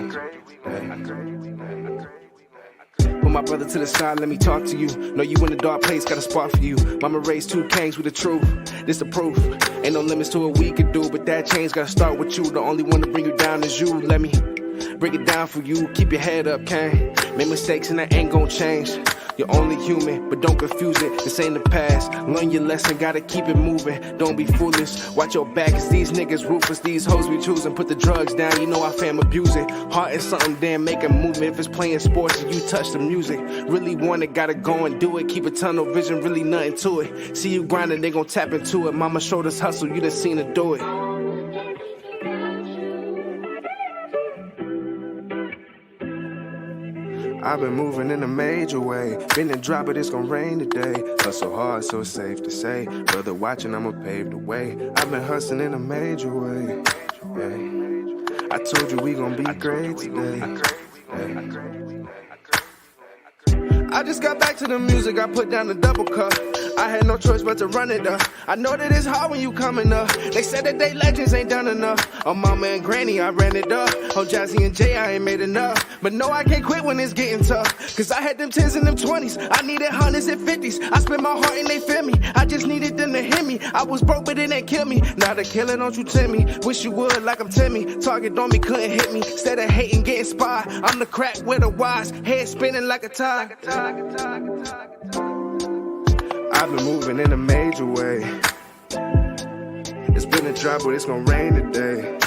Put my brother to the side, let me talk to you. Know you in a dark place, got a spot for you. Mama raised 2 kings with the truth. This the proof. Ain't no limits to what we could do, but that change gotta start with you. The only one to bring you down is you. Let me break it down for you, keep your head up, Kane. Make mistakes and that ain't gon' change. You're only human, but don't confuse it. This ain't the past. Learn your lesson, gotta keep it moving. Don't be foolish. Watch your back, cause these niggas ruthless. These hoes we choosing. Put the drugs down, you know our fam abusing. Heart is something, damn, make a movement. If it's playing sports and you touch the music, really want it, gotta go and do it. Keep a tunnel vision, really nothing to it. See you grinding, they gon' tap into it. Mama showed us hustle, you done seen her do it. I've been moving in a major way. Been and drop it, it's gon' rain today. Hustle hard, so it's safe to say. Brother watching, I'ma pave the way. I've been hustling in a major way. Yeah. I told you we gon' be great today. I just got back to the music, I put down the double cup. I had no choice but to run it up. I know that it's hard when you coming up. They said that they legends ain't done enough. On Mama and Granny, I ran it up. On Jazzy and Jay, I ain't made enough. But no, I can't quit when it's getting tough. Cause I had them 10s and them 20s. I needed 100s and 50s. I spent my heart and they feel me. I just needed them to hear me. I was broke, but it ain't kill me. Now the killer, don't you tempt me. Wish you would, like I'm Timmy. Target on me, couldn't hit me. Instead of hating, get inspired. I'm the crack with the wise. Head spinning like a tide. I've been moving in a major way. It's been a drought, but it's gon' rain today.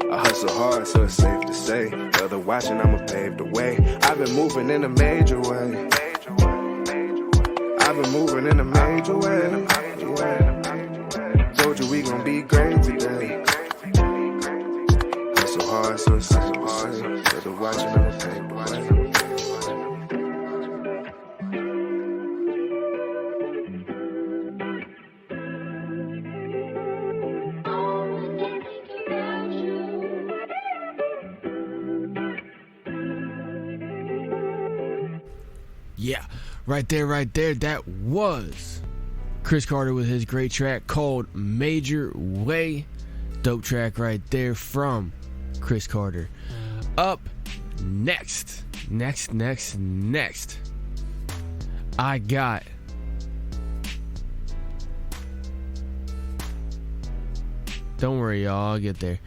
I hustle hard, so it's safe to say. Brother watching, I'ma pave the way. I've been moving in a major way. I've been moving in a major way. Yeah. Told you we gon' be great today. Hustle hard, so it's safe to say. Brother watching, I'ma pave the way. Yeah, right there, that was Chris Carter with his great track called Major Way. Dope track right there from Chris Carter. Up next, I got don't worry, y'all, I'll get there.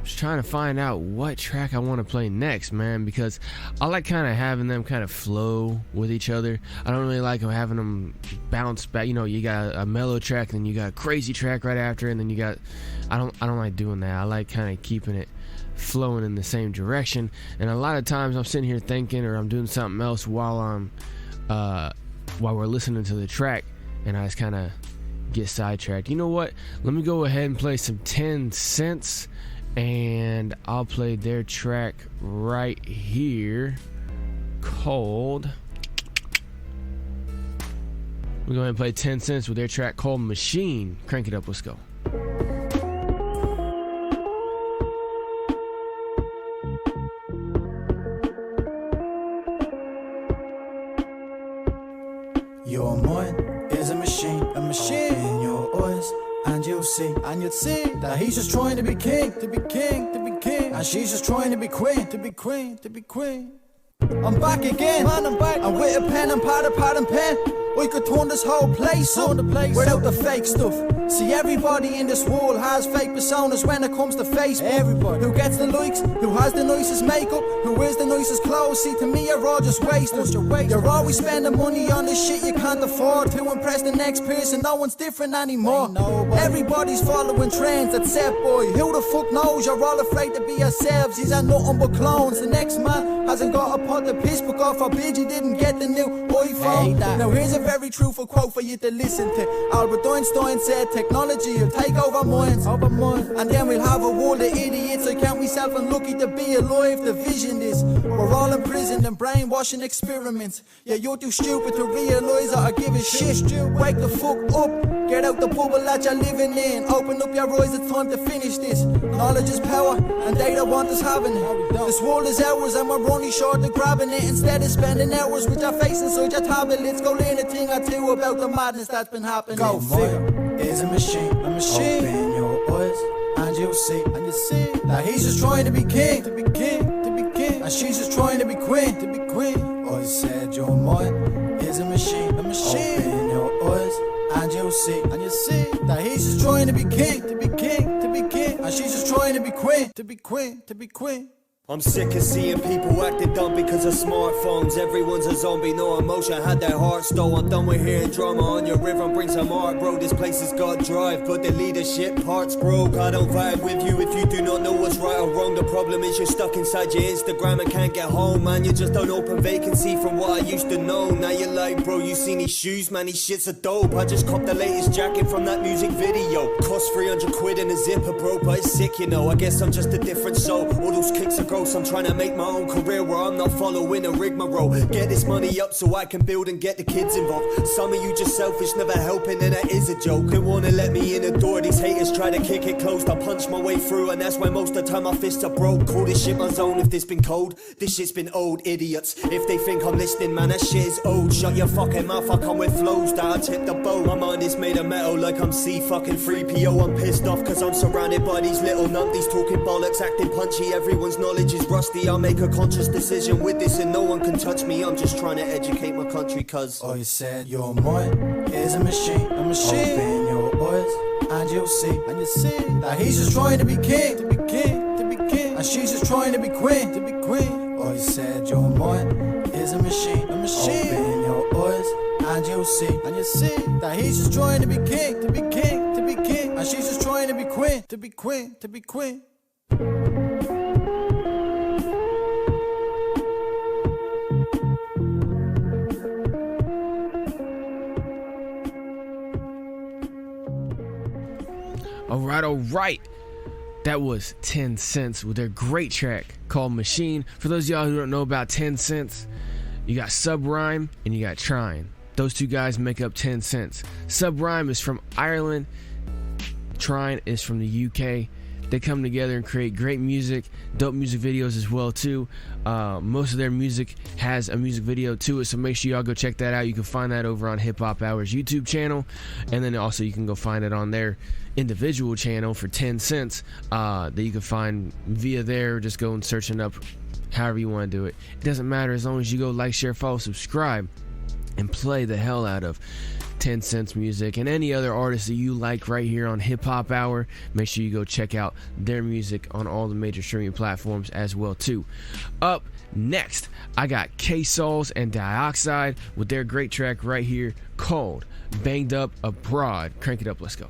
Just trying to find out what track I want to play next, man, because I like kind of having them kind of flow with each other. I don't really like having them bounce back. You know, you got a mellow track, and then you got a crazy track right after, and then you got I don't like doing that. I like kind of keeping it flowing in the same direction. And a lot of times I'm sitting here thinking, or I'm doing something else while we're listening to the track, and I just kind of get sidetracked. You know what? Let me go ahead and play some 10 Cents. And I'll play their track right here called... We're going to play 10 Cents with their track called Machine. Crank it up, let's go. Your mind is a machine in your eyes. And you'll see that he's just trying to be king, and she's just trying to be queen. I'm back again, man, I'm back. I'm with a pen and pad and pen. We could turn this whole place up without the fake stuff. See, everybody in this world has fake personas when it comes to Facebook. Everybody who gets the likes, who has the nicest makeup, who wears the nicest clothes. See, to me, you're all just wasters. You're always spending money on this shit you can't afford to impress the next person. No one's different anymore. Everybody's following trends except boy. Who the fuck knows? You're all afraid to be yourselves. These are nothing but clones. The next man hasn't got a pot to piss, but God forbid you didn't get the new iPhone. Now here's a very truthful quote for you to listen to. Albert Einstein said, technology will take over minds, and then we'll have a world of idiots. I count myself unlucky to be alive. The vision is we're all imprisoned in brainwashing experiments. Yeah, you're too stupid to realise that I give a shit. Wake the fuck up, get out the bubble that you're living in. Open up your eyes, it's time to finish this. Knowledge is power, and they don't want us having it. This world is ours, and we're only short of grabbing it. Instead of spending hours with your face inside your tablet, let's go learn a thing or two about the madness that's been happening. Go figure. Is a machine. Open your eyes, and you'll see that he's just trying to be king, and she's just trying to be queen. I said your mind is a machine. Open your eyes, and you'll see that he's just trying to be king, and she's just trying to be queen, to be queen, to be queen. I'm sick of seeing people acting dumb because of smartphones. Everyone's a zombie, no emotion, had their heart stole. I'm done with hearing drama on your rhythm, bring some art, bro. This place has got drive, but the leadership part's broke. I don't vibe with you if you do not know what's right or wrong. The problem is you're stuck inside your Instagram and can't get home, man. You just don't open vacancy from what I used to know. Now you're like, bro, you seen these shoes, man, these shits are dope. I just copped the latest jacket from that music video. Cost 300 quid in a zipper, bro, but it's sick, you know. I guess I'm just a different soul. All those kicks are gross. I'm trying to make my own career where I'm not following a rigmarole. Get this money up so I can build and get the kids involved. Some of you just selfish, never helping, and that is a joke. They wanna let me in the door, these haters try to kick it closed. I punch my way through, and that's why most of the time my fists are broke. Call this shit my zone if this been cold. This shit's been old, idiots. If they think I'm listening, man, that shit is old. Shut your fucking mouth, I come with flows that I tip the boat. My mind is made of metal like I'm C-3PO. I'm pissed off cause I'm surrounded by these little numpties talking bollocks, acting punchy. Everyone's knowledge is rusty. I'll make a conscious decision with this and no one can touch me. I'm just trying to educate my country cause Oh, you said your mind is a machine, a machine. Open your eyes and you'll see, that he's just trying to be king, to be king, to be king. And she's just trying to be queen, to be queen. Oh, you said your mind is a machine, a machine. Open your eyes and you'll see, that he's just trying to be king, to be king, to be king. And she's just trying to be queen, to be queen, to be queen. All right. That was 10 Cents with their great track called Machine. For those of y'all who don't know about 10 Cents, you got Subrime and you got Trine. Those two guys make up 10 Cents. Subrime is from Ireland. Trine is from the UK. They come together and create great music, dope music videos as well too. Most of their music has a music video to it, so make sure y'all go check that out. You can find that over on HipHop Hour's YouTube channel, and then also you can go find it on their individual channel for 10 cents that you can find via there. Just go and search it up however you want to do it. It doesn't matter as long as you go like, share, follow, subscribe, and play the hell out of 10 Cents music and any other artists that you like right here on HipHop Hour. Make sure you go check out their music on all the major streaming platforms as well too. Up next, I got K-Sauls and Dioxide with their great track right here called Banged Up Abroad. Crank it up, let's go.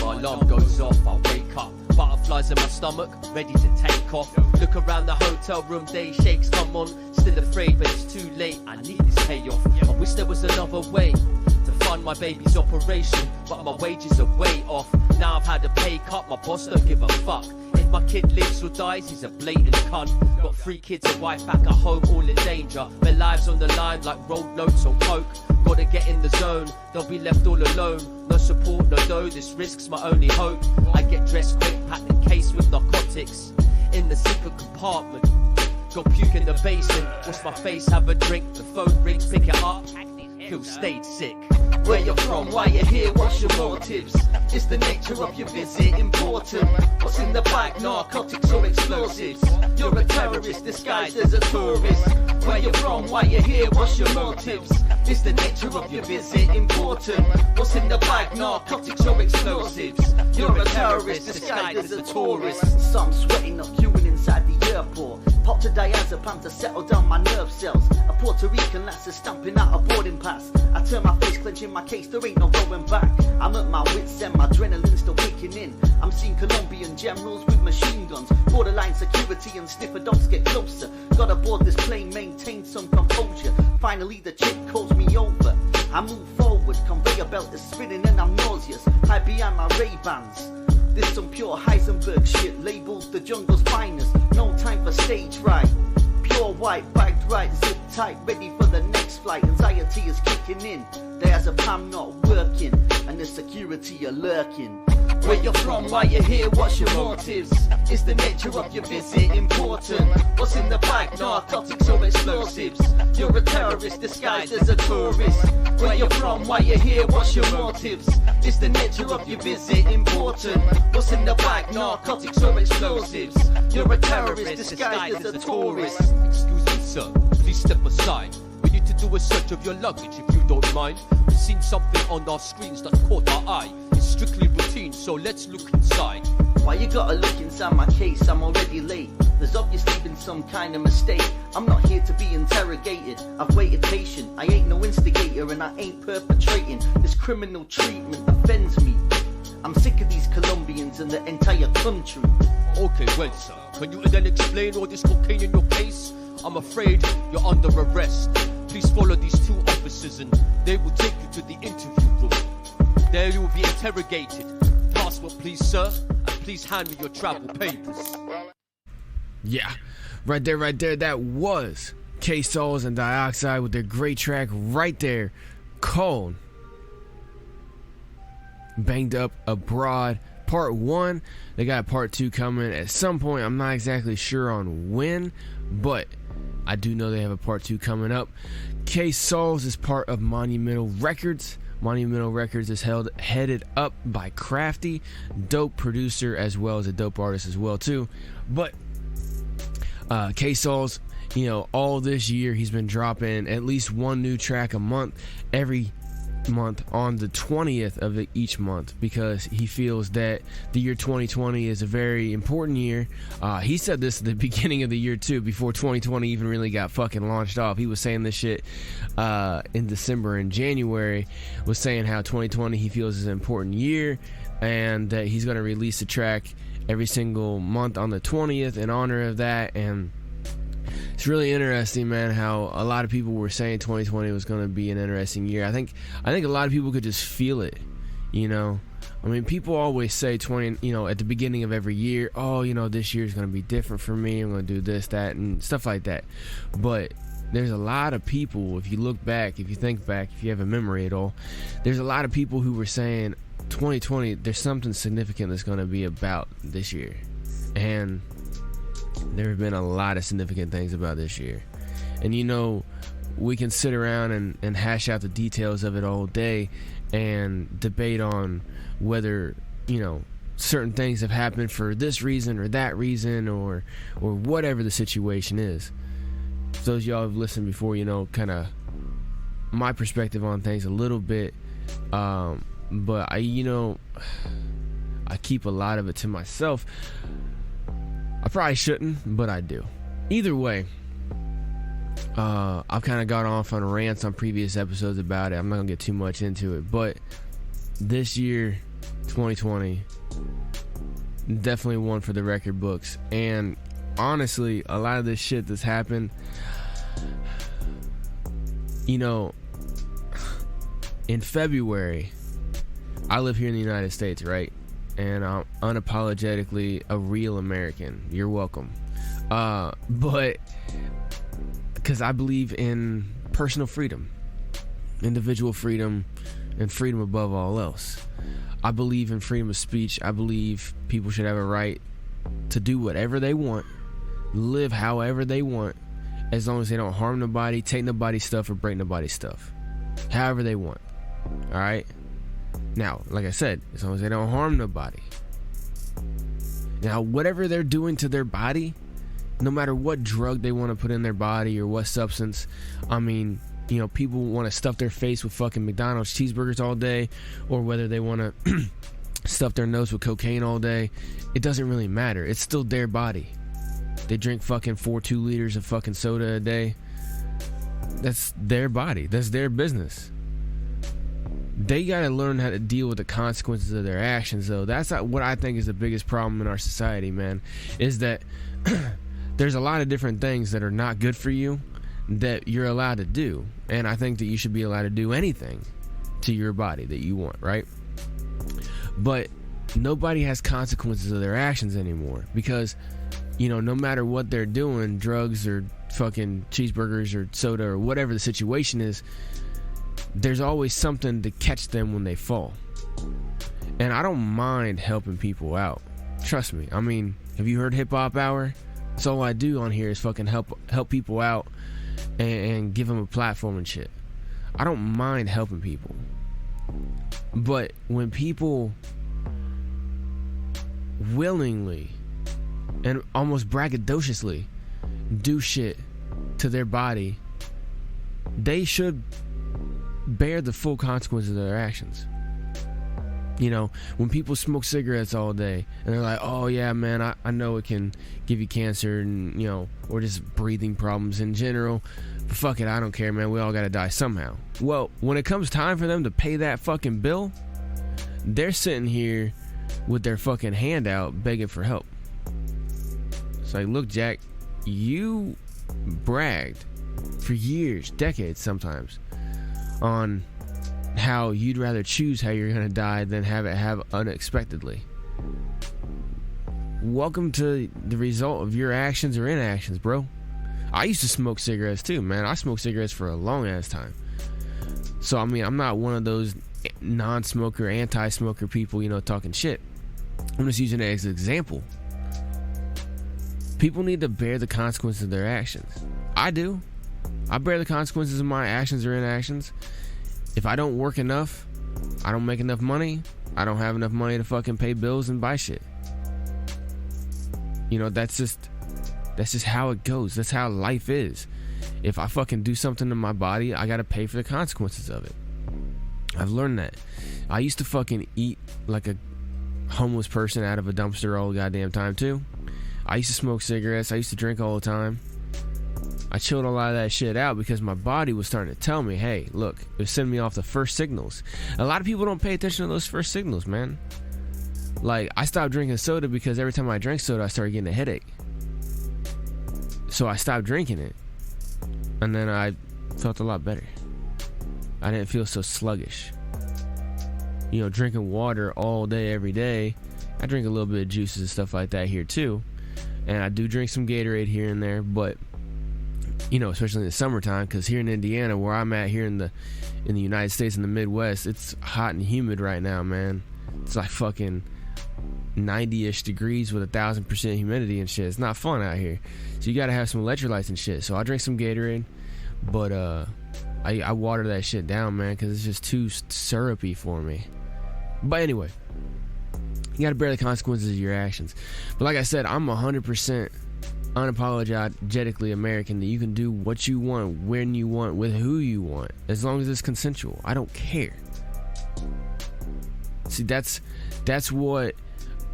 My alarm goes off, I wake up, butterflies in my stomach, ready to take off. Look around the hotel room, day shakes come on. Still afraid, but it's too late, I need this payoff. I wish there was another way to fund my baby's operation, but my wages are way off. Now I've had a pay cut, my boss don't give a fuck. If my kid lives or dies, he's a blatant cunt. Got 3 kids and wife back at home, all in danger. Their lives on the line like road notes on coke. Gotta get in the zone, they'll be left all alone. No support, no dough, this risk's my only hope. I get dressed quick, packed in case with narcotics. In the secret compartment, got puke in the basin. Wash my face, have a drink, the phone rings, pick it up. Feel stayed sick. Where you're from, why you're here, what's your motives? Is the nature of your visit important? What's in the bag, narcotics or explosives? You're a terrorist disguised as a tourist. Where you're from, why you're here, what's your motives? Is the nature of your visit important? What's in the bag, narcotics or explosives? You're a terrorist disguised as a tourist. Some sweating up, queuing inside the airport. Pop to diazepam to settle down my nerve cells. A Puerto Rican lass is stamping out a boarding pass. I turn my face, clenching my case, there ain't no going back. I'm at my wits end, my adrenaline's still kicking in. I'm seeing Colombian generals with machine guns. Borderline security and sniffer dogs get closer. Got aboard this plane, maintain some composure. Finally the chick calls me over. I move forward, conveyor belt is spinning and I'm nauseous. Hide behind my Ray-Bans. This some pure Heisenberg shit, labeled the jungle's finest. No time for stage fright. Pure white, bagged right, zip tight, ready for the next flight. Anxiety is kicking in. There's a PAM not working, and the security are lurking. Where you're from, why you're here, what's your motives? Is the nature of your visit important? What's in the bag, narcotics or explosives? You're a terrorist disguised as a tourist. Where you're from, why you're here, what's your motives? Is the nature of your visit important? What's in the bag, narcotics or explosives? You're a terrorist disguised as a tourist. Excuse me, sir, please step aside. We need to do a search of your luggage if you don't mind. We've seen something on our screens that caught our eye. It's strictly routine, so let's look inside. Why you gotta look inside my case? I'm already late. There's obviously been some kind of mistake. I'm not here to be interrogated. I've waited patient. I ain't no instigator and I ain't perpetrating. This criminal treatment offends me. I'm sick of these Colombians and the entire country. Okay, well, sir, can you then explain all this cocaine in your case? I'm afraid you're under arrest. Please follow these two officers and they will take you to the interview room. There you will be interrogated. Passport, please, sir, and please hand me your travel papers. Yeah, right there, that was K-Souls and Dioxide with their great track right there called Banged Up Abroad Part 1. They got Part 2 coming at some point. I'm not exactly sure on when, but I do know they have a Part 2 coming up. K-Souls is part of Monumental Records. Monumental Records is headed up by Crafty, dope producer as well as a dope artist as well too. But K-Souls, all this year he's been dropping at least one new track a month, every month on the 20th of each month, because he feels that the year 2020 is a very important year. He said this at the beginning of the year too, before 2020 even really got fucking launched off. He was saying this shit in December and January, was saying how 2020 he feels is an important year and that he's going to release a track every single month on the 20th in honor of that. And it's really interesting, man, how a lot of people were saying 2020 was going to be an interesting year. I think a lot of people could just feel it, I mean, people always say at the beginning of every year, oh, this year is going to be different for me. I'm going to do this, that, and stuff like that. But there's a lot of people, if you look back, if you think back, if you have a memory at all, there's a lot of people who were saying 2020, there's something significant that's going to be about this year. And there have been a lot of significant things about this year. And we can sit around and hash out the details of it all day and debate on whether, certain things have happened for this reason or that reason or whatever the situation is. For those of y'all who've listened before, kind of my perspective on things a little bit. But I keep a lot of it to myself. I probably shouldn't, but I do. Either way, I've kind of gone off on rants on previous episodes about it. I'm not going to get too much into it. But this year, 2020, definitely one for the record books. And honestly, a lot of this shit that's happened, in February, I live here in the United States, right? And I'm unapologetically a real American. You're welcome. But because I believe in personal freedom, individual freedom, and freedom above all else. I believe in freedom of speech. I believe people should have a right to do whatever they want, live however they want, as long as they don't harm nobody, take nobody's stuff, or break nobody's stuff. However they want. All right? Now, like I said, as long as they don't harm nobody. Now, whatever they're doing to their body, no matter what drug they want to put in their body or what substance, I mean, people want to stuff their face with fucking McDonald's cheeseburgers all day, or whether they want to stuff their nose with cocaine all day. It doesn't really matter. It's still their body. They drink fucking 2 liters of fucking soda a day. That's their body. That's their business. They gotta learn how to deal with the consequences of their actions, though. That's not what I think is the biggest problem in our society, man. Is that there's a lot of different things that are not good for you that you're allowed to do, and I think that you should be allowed to do anything to your body that you want, right? But nobody has consequences of their actions anymore, because no matter what they're doing, drugs or fucking cheeseburgers or soda or whatever the situation is, there's always something to catch them when they fall. And I don't mind helping people out. Trust me. I mean, have you heard HipHop Hour? That's all I do on here is fucking help people out and give them a platform and shit. I don't mind helping people. But when people willingly and almost braggadociously do shit to their body, they should bear the full consequences of their actions. You know, when people smoke cigarettes all day and they're like, oh yeah, man, I know it can give you cancer and, you know, or just breathing problems in general, but fuck it, I don't care, man, we all gotta die somehow. Well, when it comes time for them to pay that fucking bill, they're sitting here with their fucking hand out begging for help. It's like, look, Jack, you bragged for years, decades sometimes, on how you'd rather choose how you're gonna die than have it have unexpectedly. Welcome to the result of your actions or inactions, bro. I used to smoke cigarettes too, man. I smoked cigarettes for a long ass time. So I mean, I'm not one of those non-smoker, anti-smoker people, you know, talking shit. I'm just using it as an example. People need to bear the consequences of their actions. I do. I bear the consequences of my actions or inactions. If I don't work enough, I don't make enough money, I don't have enough money to fucking pay bills and buy shit. You know, that's just how it goes. That's how life is. If I fucking do something to my body, I gotta pay for the consequences of it. I've learned that. I used to fucking eat like a homeless person out of a dumpster all the goddamn time too. I used to smoke cigarettes. I used to drink all the time. I chilled a lot of that shit out because my body was starting to tell me, hey, look, it was sending me off the first signals. A lot of people don't pay attention to those first signals, man. Like, I stopped drinking soda because every time I drank soda, I started getting a headache. So I stopped drinking it. And then I felt a lot better. I didn't feel so sluggish. You know, drinking water all day, every day. I drink a little bit of juices and stuff like that here too. And I do drink some Gatorade here and there, but you know, especially in the summertime, because here in Indiana, where I'm at here in the United States in the Midwest, it's hot and humid right now, man. It's like fucking 90-ish degrees with 1,000% humidity and shit. It's not fun out here. So you gotta have some electrolytes and shit. So I drink some Gatorade, but I water that shit down, man, because it's just too syrupy for me. But anyway, you gotta bear the consequences of your actions. But like I said, I'm 100% unapologetically American, that you can do what you want, when you want, with who you want, as long as it's consensual. I don't care. See, that's what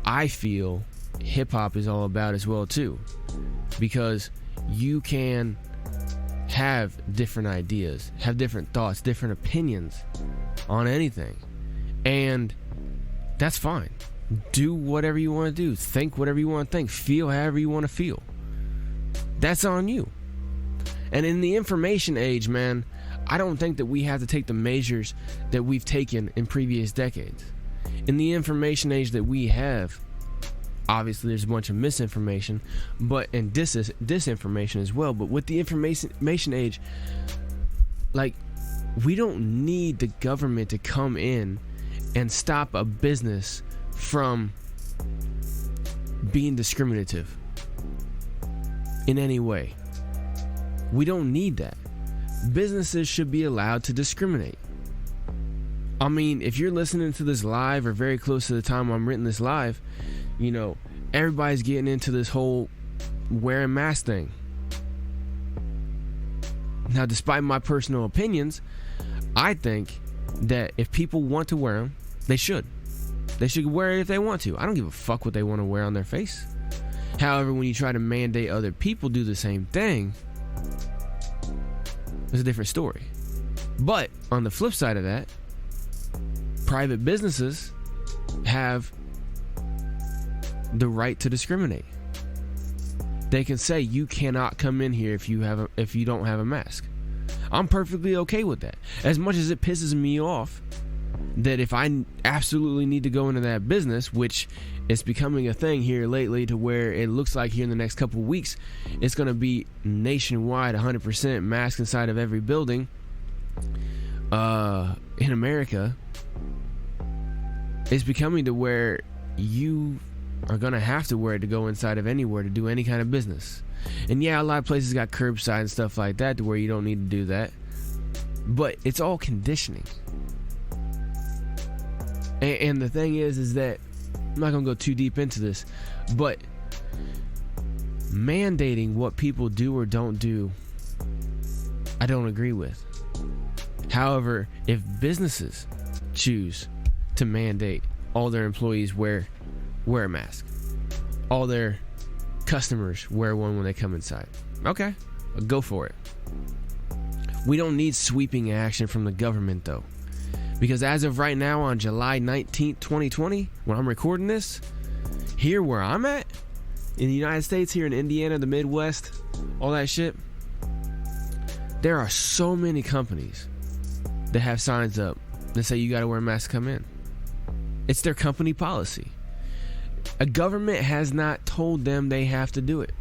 I feel hip-hop is all about as well too, because you can have different ideas, have different thoughts, different opinions on anything, and that's fine. Do whatever you want to do, think whatever you want to think, feel however you want to feel. That's on you. And in the information age, man, I don't think that we have to take the measures that we've taken in previous decades. In the information age that we have, obviously there's a bunch of misinformation, and disinformation as well. But with the information age, like, we don't need the government to come in and stop a business from being discriminative in any way. We don't need that. Businesses should be allowed to discriminate. I mean, if you're listening to this live or very close to the time I'm written this live, you know, everybody's getting into this whole wearing masks thing. Now, despite my personal opinions, I think that if people want to wear them, they should. They should wear it if they want to. I don't give a fuck what they want to wear on their face. However, when you try to mandate other people do the same thing, it's a different story. But on the flip side of that, private businesses have the right to discriminate. They can say you cannot come in here if you don't have a mask. I'm perfectly okay with that. As much as it pisses me off that if I absolutely need to go into that business, which is becoming a thing here lately, to where it looks like here in the next couple of weeks it's going to be nationwide 100% mask inside of every building in America. it's becoming to where you are going to have to wear it to go inside of anywhere to do any kind of business. And yeah, a lot of places got curbside and stuff like that to where you don't need to do that. But it's all conditioning. And the thing is that I'm not going to go too deep into this, but mandating what people do or don't do, I don't agree with. However, if businesses choose to mandate all their employees wear a mask, all their customers wear one when they come inside, okay, go for it. We don't need sweeping action from the government though, because as of right now on July 19th, 2020, when I'm recording this, here where I'm at in the United States, here in Indiana, the Midwest, all that shit, there are so many companies that have signs up that say you gotta wear a mask to come in. It's their company policy. A government has not told them they have to do it.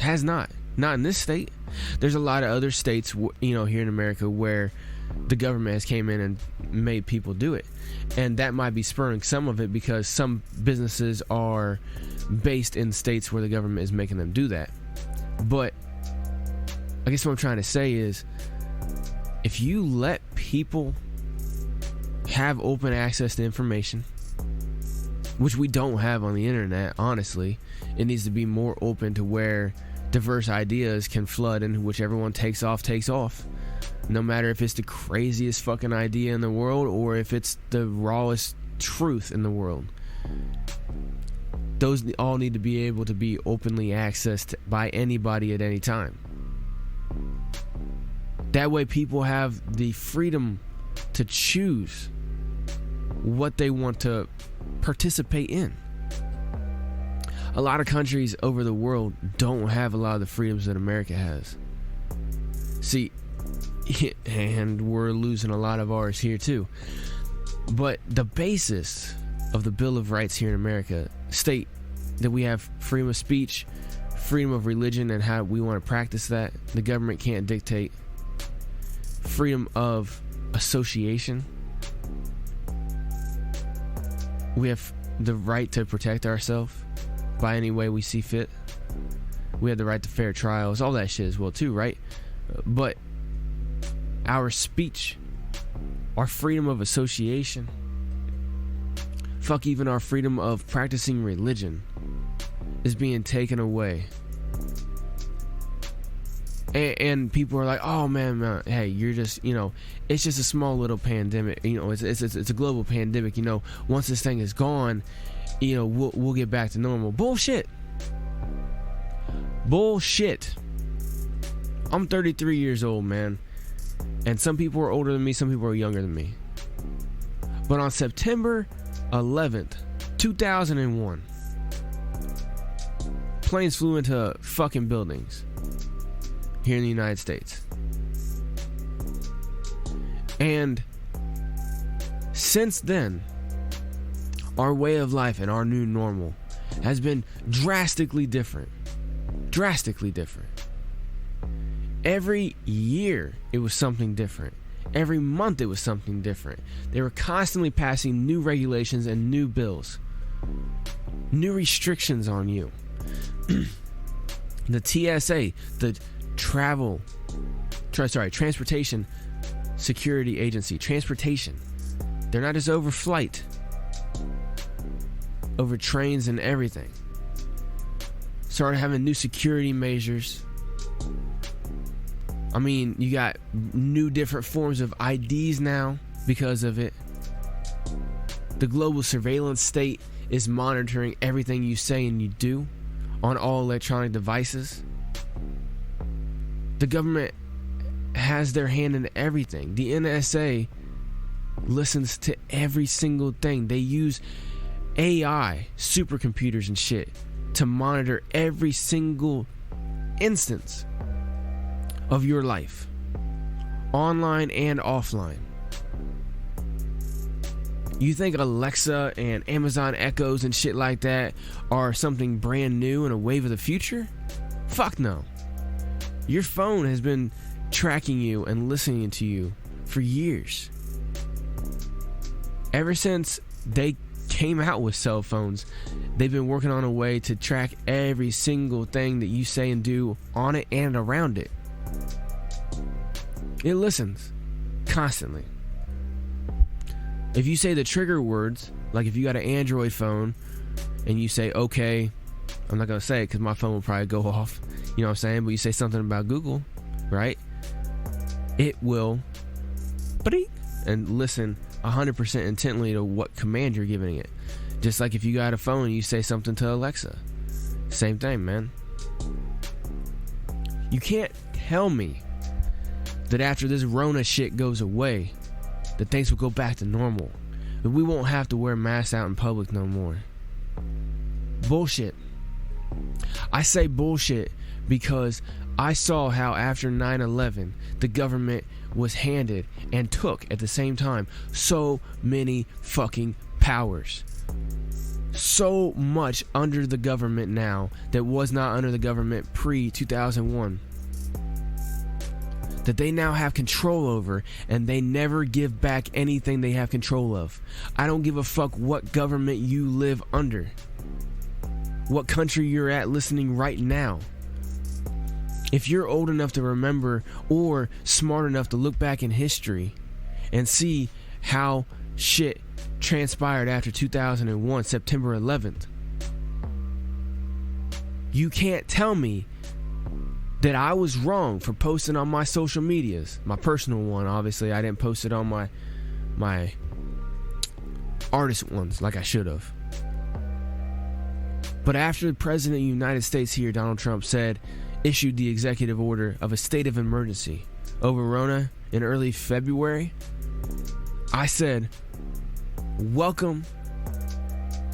Has not. Not in this state. There's a lot of other states, here in America, where the government has came in and made people do it. And that might be spurring some of it because some businesses are based in states where the government is making them do that. But I guess what I'm trying to say is, if you let people have open access to information, which we don't have on the internet, honestly, it needs to be more open to where diverse ideas can flood and which everyone takes off. No matter if it's the craziest fucking idea in the world or if it's the rawest truth in the world. Those all need to be able to be openly accessed by anybody at any time. That way people have the freedom to choose what they want to participate in. A lot of countries over the world don't have a lot of the freedoms that America has. See, and we're losing a lot of ours here too. But the basis of the Bill of Rights here in America state that we have freedom of speech, freedom of religion, and how we want to practice that. The government can't dictate. Freedom of association. We have the right to protect ourselves by any way we see fit. We have the right to fair trials, all that shit as well too, right? But our speech, our freedom of association, fuck, even our freedom of practicing religion is being taken away. And people are like, oh man, hey, you're just, it's just a small little pandemic, it's a global pandemic, once this thing is gone, we'll get back to normal. Bullshit. I'm 33 years old, man, and some people are older than me, some people are younger than me. But on September 11th, 2001, planes flew into fucking buildings here in the United States. And since then, our way of life and our new normal has been drastically different. Every year it was something different. Every month it was something different. They were constantly passing new regulations and new bills, new restrictions on you. The TSA, the Transportation Security Agency, transportation. They're not just over flight, over trains and everything. Started having new security measures. I mean, you got new different forms of IDs now because of it. The global surveillance state is monitoring everything you say and you do on all electronic devices. The government has their hand in everything. The NSA listens to every single thing. They use AI, supercomputers and shit to monitor every single instance of your life, online and offline. You think Alexa and Amazon Echoes and shit like that are something brand new and a wave of the future? Fuck no. Your phone has been tracking you and listening to you for years. Ever since they came out with cell phones. They've been working on a way to track every single thing that you say and do on it and around it. It listens constantly. If you say the trigger words, like if you got an Android phone and you say, okay, I'm not going to say it because my phone will probably go off, you know what I'm saying? But you say something about Google, right? It will and listen 100% intently to what command you're giving it. Just like if you got a phone and you say something to Alexa. Same thing, man. You can't tell me that after this Rona shit goes away, that things will go back to normal. That we won't have to wear masks out in public no more. Bullshit. I say bullshit because I saw how after 9/11 the government was handed and took at the same time so many fucking powers. So much under the government now that was not under the government pre-2001. That they now have control over, and they never give back anything they have control of. I don't give a fuck what government you live under. What country you're at listening right now. If you're old enough to remember or smart enough to look back in history and see how shit transpired after 2001, September 11th, you can't tell me that I was wrong for posting on my social medias. My personal one, obviously, I didn't post it on my artist ones like I should have. But after the President of the United States here, Donald Trump, issued the executive order of a state of emergency over Rona in early February, I said, welcome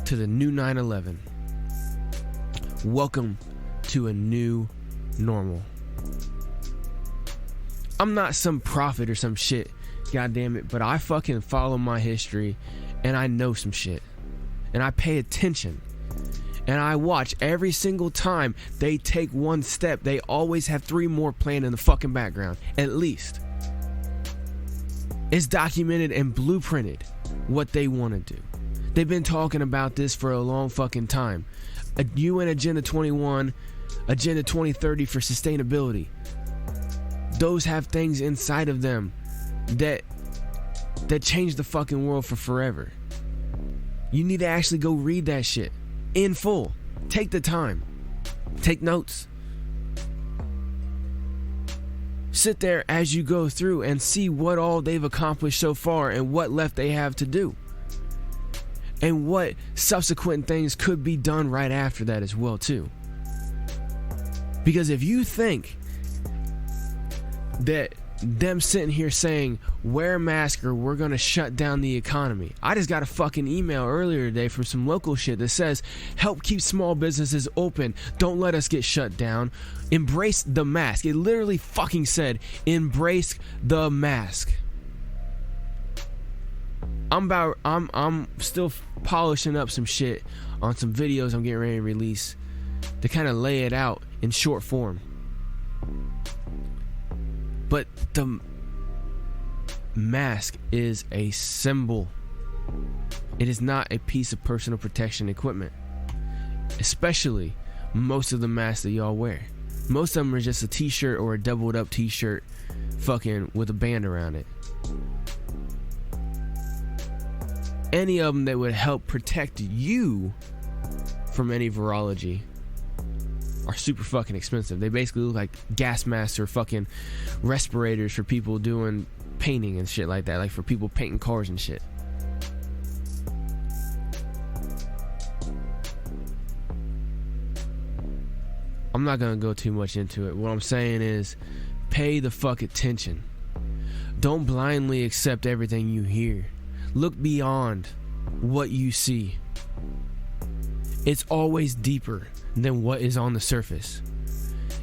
to the new 9/11. Welcome to a new normal. I'm not some prophet or some shit, goddamn it, but I fucking follow my history and I know some shit. And I pay attention. And I watch every single time they take one step, they always have 3 more planned in the fucking background. At least. It's documented and blueprinted what they want to do. They've been talking about this for a long fucking time. A UN Agenda 21, Agenda 2030 for sustainability. Those have things inside of them that change the fucking world for forever. You need to actually go read that shit. In full. Take the time. Take notes. Sit there as you go through and see what all they've accomplished so far and what left they have to do. And what subsequent things could be done right after that as well too. Because if you think that them sitting here saying wear a mask or we're gonna shut down the economy. I just got a fucking email earlier today from some local shit that says help keep small businesses open, don't let us get shut down, embrace the mask. It literally fucking said embrace the mask. I'm still polishing up some shit on some videos I'm getting ready to release to kind of lay it out in short form. But the mask is a symbol. It is not a piece of personal protection equipment. Especially most of the masks that y'all wear. Most of them are just a t-shirt or a doubled up t-shirt fucking with a band around it. Any of them that would help protect you from any virology are super fucking expensive. They basically look like gas masks or fucking respirators for people doing painting and shit like that. Like for people painting cars and shit. I'm not gonna go too much into it. What I'm saying is pay the fuck attention. Don't blindly accept everything you hear. Look beyond what you see. It's always deeper than what is on the surface.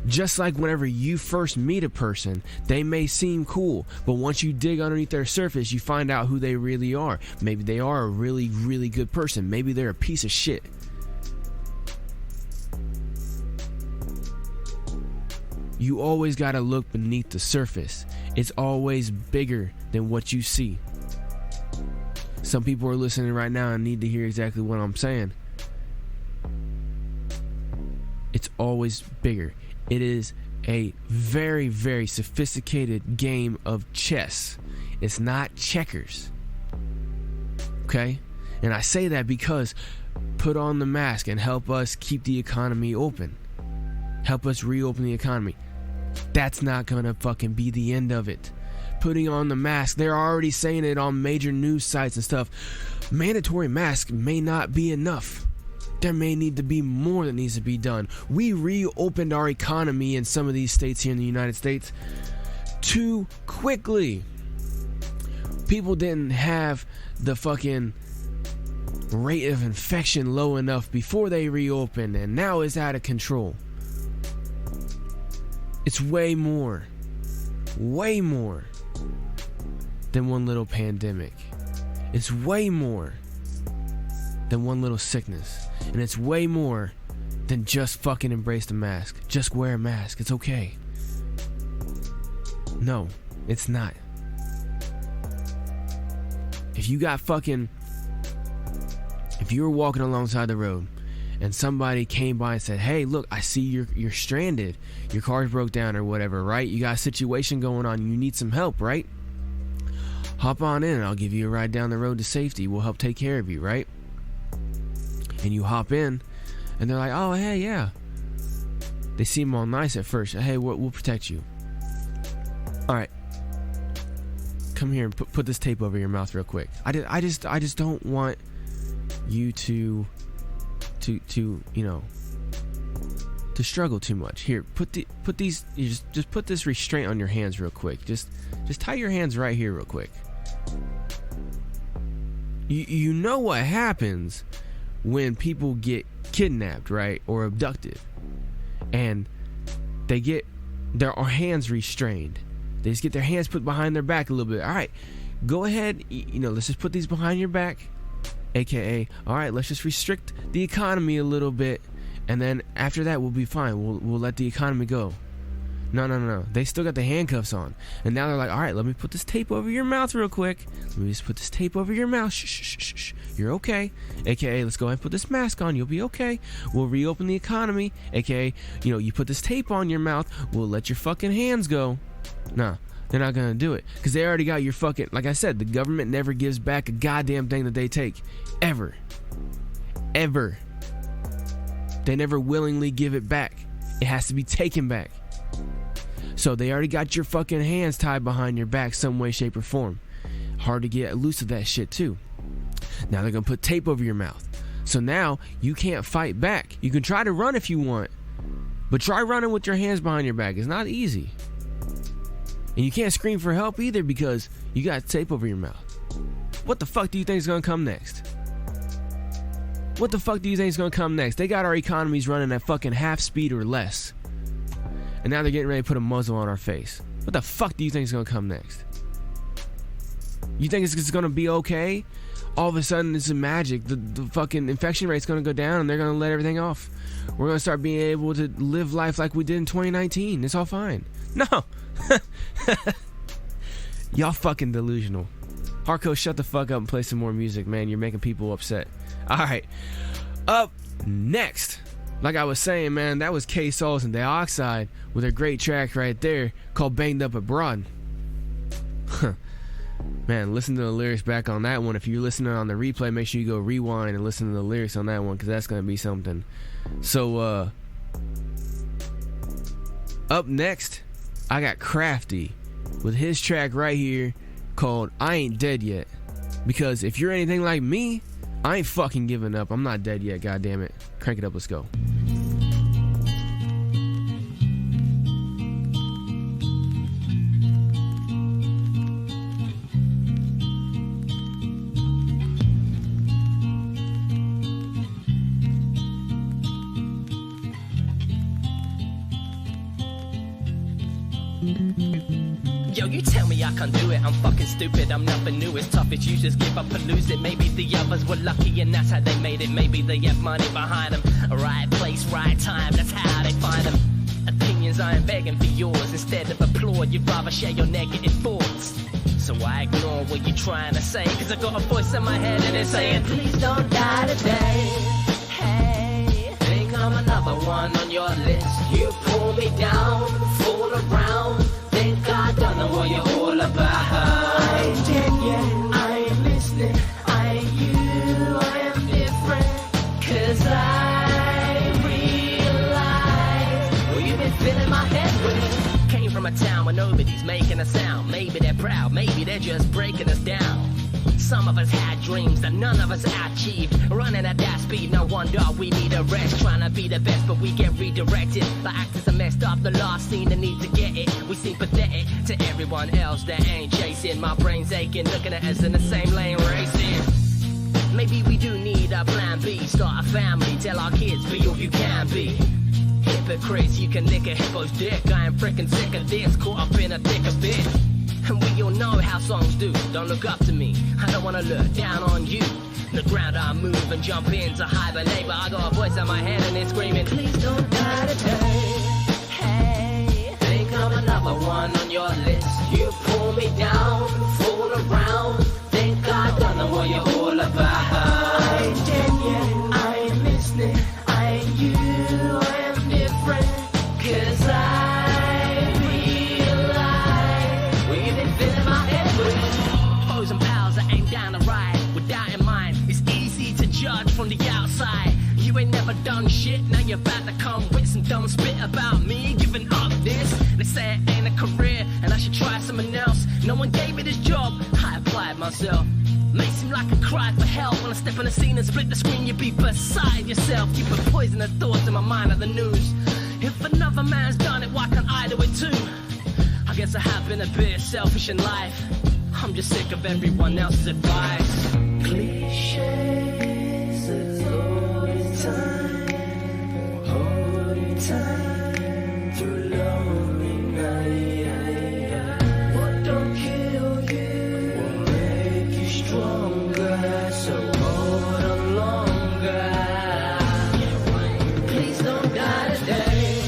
Just like whenever you first meet a person, they may seem cool, but once you dig underneath their surface, you find out who they really are. Maybe they are a really, really good person. Maybe they're a piece of shit. You always gotta look beneath the surface. It's always bigger than what you see. Some people are listening right now and need to hear exactly what I'm saying. It's always bigger. It is a very, very sophisticated game of chess. It's not checkers. Okay? And I say that because put on the mask and help us keep the economy open. Help us reopen the economy. That's not gonna fucking be the end of it. Putting on the mask, they're already saying it on major news sites and stuff. Mandatory masks may not be enough. There may need to be more that needs to be done. We reopened our economy in some of these states here in the United States too quickly. People didn't have the fucking rate of infection low enough before they reopened, and now it's out of control. It's way more than one little pandemic. It's way more than one little sickness. And it's way more than just fucking embrace the mask. Just wear a mask. It's okay. No, it's not. If you were walking alongside the road and somebody came by and said, hey, look, I see you're stranded. Your car's broke down or whatever, right? You got a situation going on. You need some help, right? Hop on in and I'll give you a ride down the road to safety. We'll help take care of you, right? And you hop in and they're like, oh, hey, yeah. They seem all nice at first. Hey, we'll protect you. All right. Come here and put this tape over your mouth real quick. I just don't want you to struggle too much. Here, put these. Just put this restraint on your hands real quick. Just tie your hands right here real quick. You know what happens when people get kidnapped, right, or abducted, and they get their hands restrained. They just get their hands put behind their back a little bit. All right, go ahead. Let's just put these behind your back. AKA, all right, let's just restrict the economy a little bit, and then after that we'll be fine. We'll let the economy go. No. They still got the handcuffs on, and now they're like, all right, let me put this tape over your mouth real quick. Let me just put this tape over your mouth. Shh. You're okay. AKA, let's go ahead and put this mask on. You'll be okay. We'll reopen the economy. AKA, you put this tape on your mouth. We'll let your fucking hands go. Nah. They're not gonna do it because they already got your fucking, like I said, the government never gives back a goddamn thing that they take. Ever. They never willingly give it back. It has to be taken back. So they already got your fucking hands tied behind your back some way, shape, or form. Hard to get loose of that shit too. Now they're gonna put tape over your mouth. So now you can't fight back. You can try to run if you want, but try running with your hands behind your back. It's not easy. And you can't scream for help either because you got tape over your mouth. What the fuck do you think is gonna come next? What the fuck do you think is gonna come next? They got our economies running at fucking half speed or less. And now they're getting ready to put a muzzle on our face. What the fuck do you think is gonna come next? You think it's gonna be okay? All of a sudden it's magic. The fucking infection rate's gonna go down and they're gonna let everything off. We're gonna start being able to live life like we did in 2019. It's all fine. No. Y'all fucking delusional. Harkos, shut the fuck up and play some more music, man. You're making people upset. Alright. Up next, like I was saying, man, that was K-Sols and Dioxide with a great track right there called Banged Up Abroad. Man, listen to the lyrics back on that one. If you're listening on the replay, make sure you go rewind and listen to the lyrics on that one, because that's going to be something. So, up next, I got Crafty with his track right here called I Ain't Dead Yet. Because if you're anything like me, I ain't fucking giving up. I'm not dead yet, goddammit. Crank it up, let's go. Yo, you tell me I can't do it, I'm fucking stupid, I'm nothing new, it's tough, it's you just give up and lose it. Maybe the others were lucky and that's how they made it. Maybe they have money behind them, right place, right time, that's how they find them. Opinions, I ain't begging for yours, instead of applaud, you'd rather share your negative thoughts. So So I ignore what you're trying to say, cause I got a voice in my head and it's saying, please don't die today. Hey, think I'm another one on your list. You pull me down, fool around, think I don't know what you're all about. I ain't dead yet, I ain't listening, I ain't you, I am different, cause I realize what you've been filling my head with. Came from a town where nobody's making a sound. Maybe they're proud, maybe they're just breaking us down. Some of us had dreams that none of us achieved. Running at that speed, no wonder we need a rest. Trying to be the best, but we get redirected. The actors are messed up, the lost scene, the need to get it. We seem pathetic to everyone else that ain't chasing. My brain's aching, looking at us in the same lane racing. Maybe we do need a plan B. Start a family, tell our kids, be all you can be. Hypocrites, you can lick a hippo's dick. I am freaking sick of this, caught up in a thick of it. And we all know how songs do. Don't look up to me, I don't wanna look down on you. The ground I move and jump into hibernate, but I got a voice in my head and it's screaming, please don't die today. Hey, think I'm another one on your list. You pull me down, fool around, think I don't know what you're all about. I ain't dead yet, I ain't listening, I ain't you, I am different, cause I realize what you've been filling my head with. Foes and pals that ain't down to ride with doubt in mind. It's easy to judge from the outside. You ain't never done shit, now you're about to come with some dumb spit about me giving up this. They say it ain't a career and I should try something else. No one gave me this job, I applied myself. May seem like a cry for help when I step on the scene and split the screen. You be beside yourself. You put poisonous thoughts in my mind of the news. If another man's done it, why can't I do it too? I guess I have been a bit selfish in life. I'm just sick of everyone else's advice. Cliches, it's all the time, all the time, through lonely night. What don't kill you will make you stronger, so hold on longer. Please don't die today.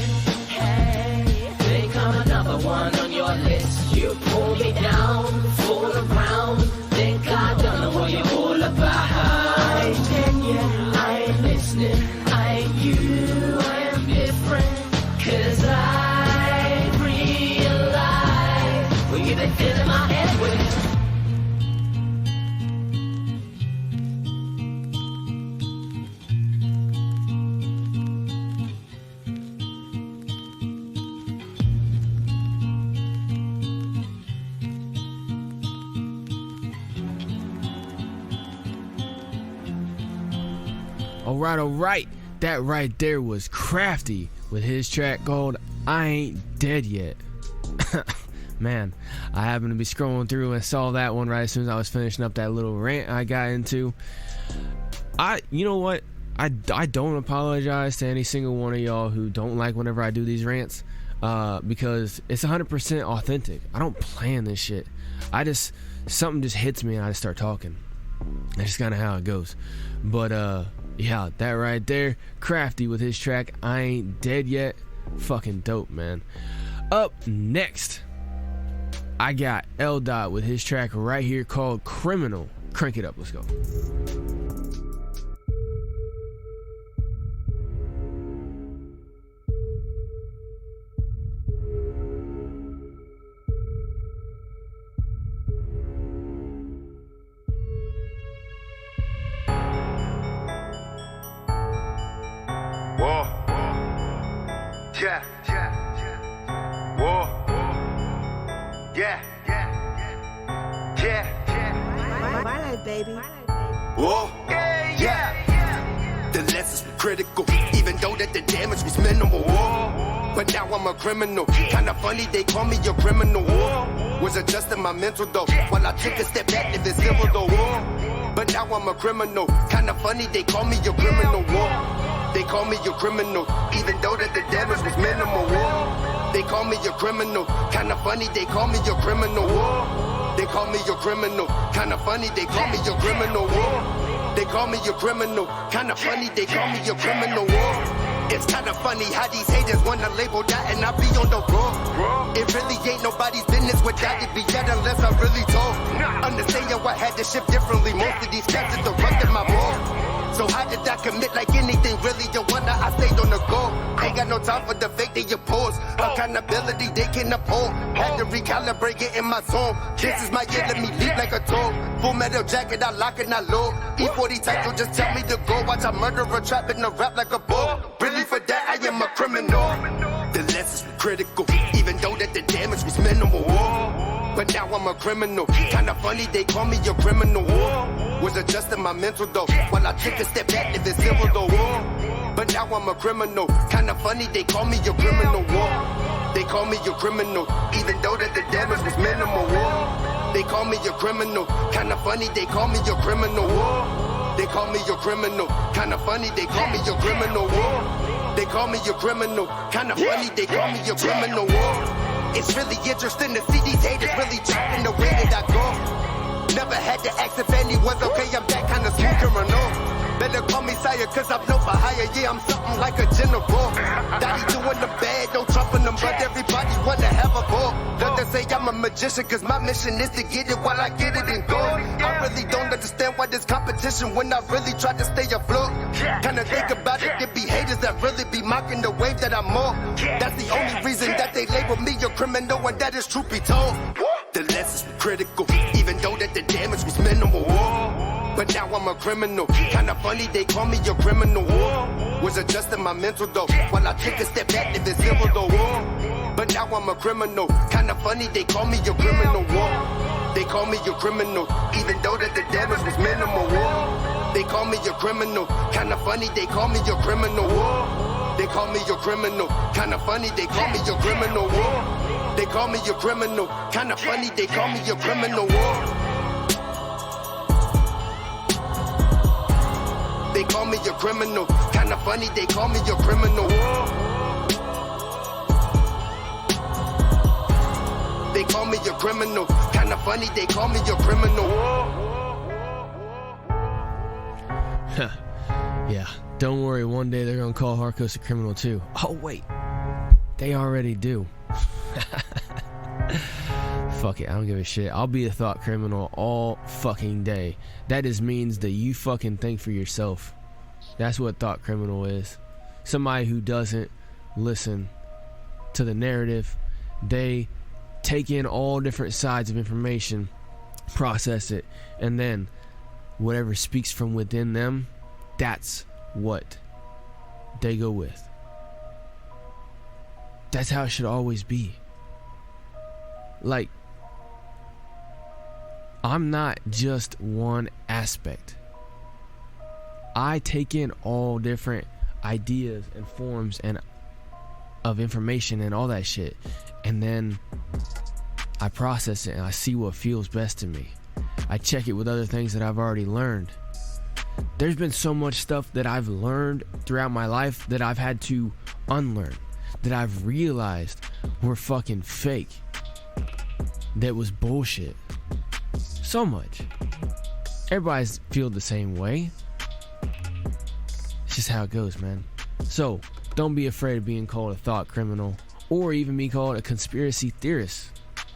Hey, think I'm another one on your list. You pull me down, fool around, think I don't know what you're all about. I ain't dead yet, I ain't listening, I ain't you, I am different, cause I realize what you've been filling my head with. All right. That right there was Crafty with his track called I Ain't Dead Yet. Man, I happened to be scrolling through and saw that one right as soon as I was finishing up that little rant I got into. You know what? I don't apologize to any single one of y'all who don't like whenever I do these rants, because it's 100% authentic. I don't plan this shit. Something just hits me and I just start talking. That's just kind of how it goes. But yeah, that right there, Crafty with his track I Ain't Dead Yet. Fucking dope, man. Up next, I got L. Dot with his track right here called Criminal. Crank it up, let's go. Whoa. Yeah. Whoa. Yeah. My life, baby. Whoa. Yeah. The lessons were critical, even though that the damage was minimal. Whoa. But now I'm a criminal. Kinda funny they call me a criminal. Whoa. Was adjusting my mental though, while I took a step back, living civil though. Whoa. But now I'm a criminal. Kinda funny they call me a criminal. Whoa. They call me a criminal, even though that the damage was minimal. Whoa. They call me a criminal. Kinda funny they call me a criminal. Whoa. They call me a criminal. Kinda funny they call me a criminal. Whoa. They call me a criminal. Kinda funny they call me a criminal. Whoa. It's kinda funny how these haters wanna label that and I be on the raw. It really ain't nobody's business without it be yet unless I really told. Understand yo, I had to shift differently. Most of these cats is the rust in my ball. So how did I commit like anything really? You wonder I stayed on the go. Ain't got no time for the fake they oppose. Accountability they can uphold. Had to recalibrate it in my zone. This is my year, let me leap like a toad. Full metal jacket, I lock and I load. E40 title, just tell me to go. Watch I murder a trap in the rap like a bull. Really for that, I am a criminal. The lessons were critical, even though that the damage was minimal. But now I'm a criminal. Kinda funny, they call me a criminal. Was adjusting my mental though, while I take a step back if it's civil though. But now I'm a criminal. Kinda funny, they call me a criminal. They call me a criminal, even though that the damage was minimal. They call me a criminal. Kinda funny, they call me a criminal. They call me a criminal. Kinda funny, they call me a criminal. They call me a criminal. Kinda funny, they call me a criminal. It's really interesting to see these haters really chopping the way that I go. Never had to ask if anyone's okay, I'm that kind of smooth criminal. Better call me sire, cause I'm known for higher, yeah, I'm something like a general. Daddy doing them bad, no trumping them, but everybody wanna have a ball. Doesn't say I'm a magician, cause my mission is to get it while I get it and go. I really don't understand why this competition when I really try to stay afloat. Kinda think about it, it be haters that really be mocking the wave that I'm on. That's the only reason that they label me a criminal, and that is truth be told. The lessons were critical, even though that the damage was minimal. But now I'm a criminal. Kinda funny, they call me a criminal. Was adjusting my mental though, while I take a step back if it's civil though. But now I'm a criminal. Kinda funny, they call me a criminal. They call me a criminal, even though that the damage was minimal. They call me a criminal. Kinda funny, they call me a criminal. They call me a criminal. Kinda funny, they call me a criminal. They call me a criminal. Kinda funny, they call me a criminal. They call me a criminal. Kinda funny, they call me a criminal. They call me a criminal. Kinda funny, they call me a criminal. Yeah, don't worry, one day they're gonna call Harkos a criminal too. Oh wait, they already do. Fuck it, I don't give a shit. I'll be a thought criminal all fucking day. That just means that you fucking think for yourself. That's what thought criminal is. Somebody who doesn't listen to the narrative. They take in all different sides of information, process it, and then whatever speaks from within them, that's what they go with. That's how it should always be. Like, I'm not just one aspect. I take in all different ideas and forms and of information and all that shit, and then I process it and I see what feels best to me. I check it with other things that I've already learned. There's been so much stuff that I've learned throughout my life that I've had to unlearn, that I've realized were fucking fake, that was bullshit. So much. Everybody's feel the same way. It's just how it goes, man. So don't be afraid of being called a thought criminal, or even be called a conspiracy theorist.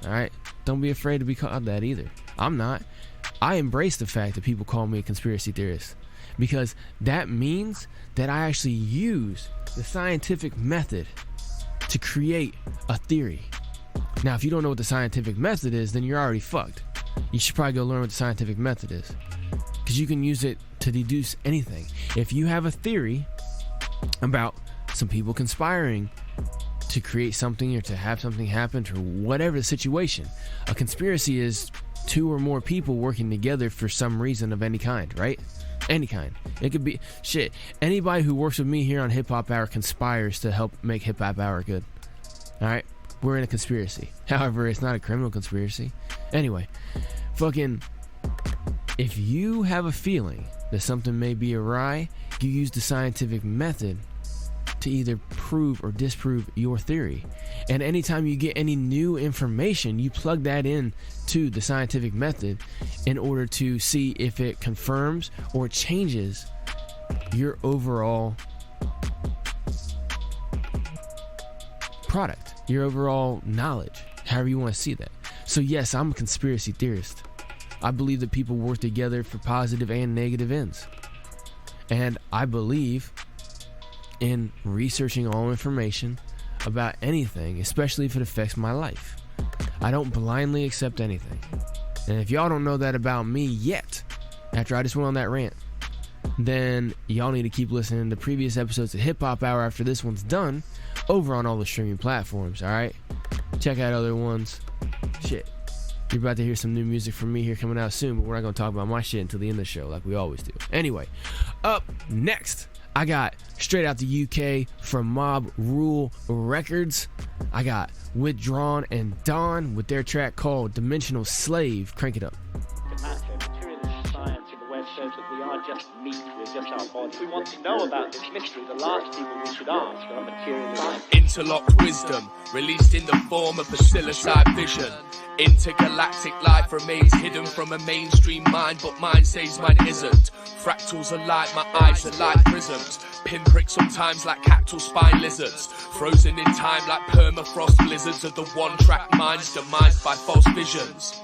Alright? Don't be afraid to be called that either. I'm not. I embrace the fact that people call me a conspiracy theorist, because that means that I actually use the scientific method to create a theory. Now, if you don't know what the scientific method is, then you're already fucked. You should probably go learn what the scientific method is, because you can use it to deduce anything. If you have a theory about some people conspiring to create something or to have something happen, or whatever the situation, a conspiracy is two or more people working together for some reason of any kind, right? Any kind. It could be shit. Anybody who works with me here on HipHop Hour conspires to help make HipHop Hour good. Alright? We're in a conspiracy. However, it's not a criminal conspiracy. Anyway, fucking, if you have a feeling that something may be awry, you use the scientific method to either prove or disprove your theory. And anytime you get any new information, you plug that in to the scientific method in order to see if it confirms or changes your overall product, your overall knowledge, however you want to see that. So yes, I'm a conspiracy theorist. I believe that people work together for positive and negative ends. And I believe in researching all information about anything, especially if it affects my life. I don't blindly accept anything. And if y'all don't know that about me yet, after I just went on that rant, then y'all need to keep listening to previous episodes of HipHop Hour after this one's done over on all the streaming platforms, alright? Check out other ones. Shit. You're about to hear some new music from me here coming out soon, but we're not going to talk about my shit until the end of the show like we always do. Anyway, up next, I got straight out the UK from Mob Rule Records. I got Withdrawn and Dawn with their track called Dimensional Slave. Crank it up. Materialist science in the West says that we are just meat, we're just our body. If we want to know about this mystery, the last people we should ask are materialists. Interlocked wisdom, released in the form of a psilocybin vision. Intergalactic life remains hidden from a mainstream mind, but mine says mine isn't. Fractals are like my eyes are like prisms. Pinpricks sometimes like cactal spine lizards. Frozen in time like permafrost blizzards of the one-track minds demised by false visions.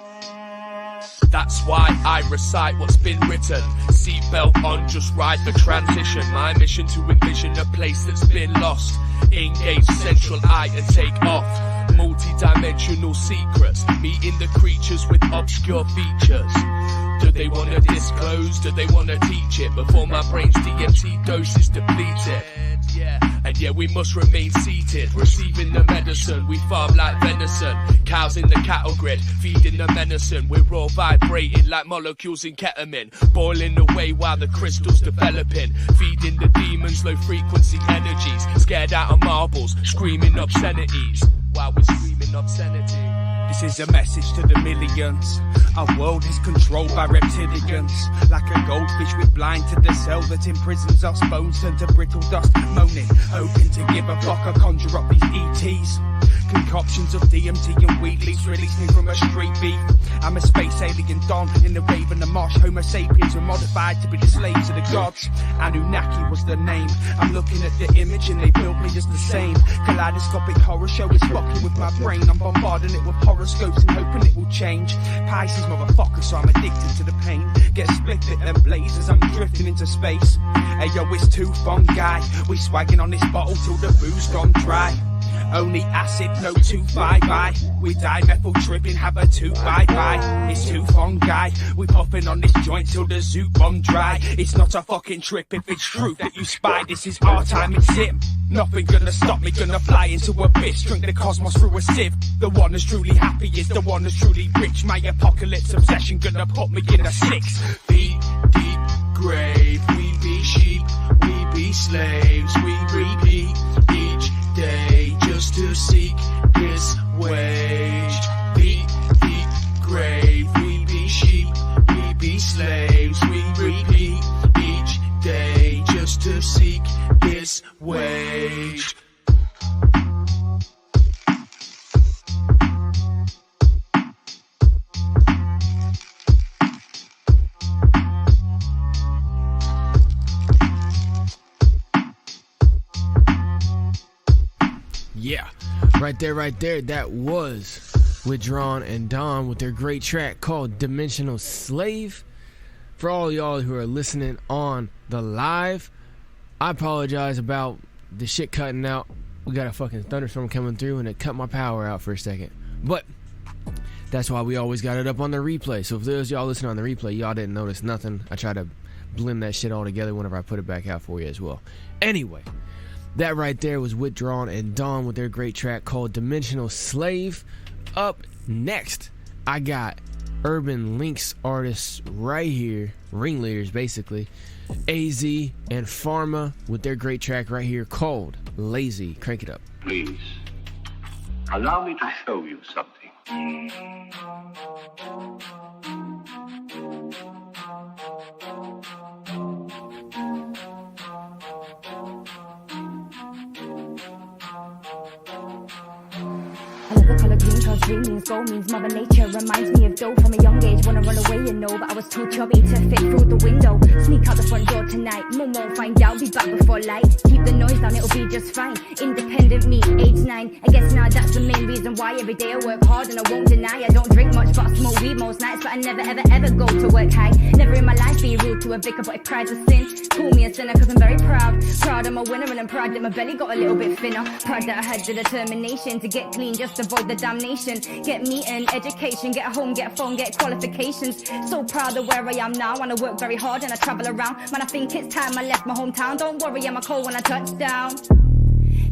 That's why I recite what's been written. Seatbelt on, just ride the transition. My mission to envision a place that's been lost. Engage central eye and take off. Multi-dimensional secrets, meeting the creatures with obscure features. Do they want to disclose? Do they want to teach it? Before my brain's DMT dose is depleted. And yeah, we must remain seated, receiving the medicine. We farm like venison, cows in the cattle grid, feeding the venison. We're all vibrating like molecules in ketamine, boiling away while the crystal's developing, feeding the demons low frequency energies, scared out of marbles, screaming obscenities while we're screaming obscenity. This is a message to the millions. Our world is controlled by reptilians. Like a goldfish we blind to the cell that imprisons us. Bones turn to brittle dust, moaning, hoping to give a fuck or conjure up these ETs. Concoctions of DMT and weed leaves release me from a street beat. I'm a space alien Don in the raven and marsh. Homo sapiens were modified to be the slaves of the gods. Anunnaki was the name. I'm looking at the image and they built me just the same. Kaleidoscopic horror show is fucking with my brain. I'm bombarding it with horoscopes and hoping it will change. Pisces motherfucker, so I'm addicted to the pain. Get split at them blazes, I'm drifting into space. Hey yo, it's too fun, guy. We swagging on this bottle till the booze gone dry. Only acid, no 2-5-I. We die methyl tripping, have a 2-bye-bye. It's too fun, guy. We puffing on this joint till the zoo bomb dry. It's not a fucking trip if it's true that you spy. This is our time, it's him. Nothing gonna stop me, gonna fly into abyss. Drink the cosmos through a sieve. The one that's truly happy is the one that's truly rich. My apocalypse obsession gonna put me in a 6 feet deep grave. We be sheep, we be slaves. We repeat each day just to seek this wage. Feet deep grave. We be sheep, we be slaves. We repeat each day just to seek this wage. Yeah, right there, that was Withdrawn and Dawn with their great track called Dimensional Slave. For all y'all who are listening on the live, I apologize about the shit cutting out. We got a fucking thunderstorm coming through and it cut my power out for a second. But that's why we always got it up on the replay. So if those y'all listening on the replay, y'all didn't notice nothing. I try to blend that shit all together whenever I put it back out for you as well. Anyway, that right there was Withdrawn and Dawn with their great track called Dimensional Slave. Up next, I got Urban Links artists right here, ringleaders basically, AZ and Pharma with their great track right here called Lazy. Crank it up. Please, allow me to show you something. green cause green means gold means mother nature. Reminds me of dough from a young age. Wanna run away, you know, but I was too chubby to fit through the window. Sneak out the front door tonight, mum won't find out, be back before light. Keep the noise down, it'll be just fine. Independent me, age 9. I guess now that's the main reason why every day I work hard and I won't deny. I don't drink much but I smoke weed most nights, but I never ever ever go to work high. Never in my life be rude to a vicar, but if pride's a sin, call me a sinner cause I'm very proud. Proud I'm a winner and I'm proud that my belly got a little bit thinner. Proud that I had the determination to get clean, just avoid the damnation. Get me an education, get a home, get a phone, get qualifications. So proud of where I am now, and I work very hard and I travel around. Man, I think it's time I left my hometown. Don't worry, I'm a cold when I touch down.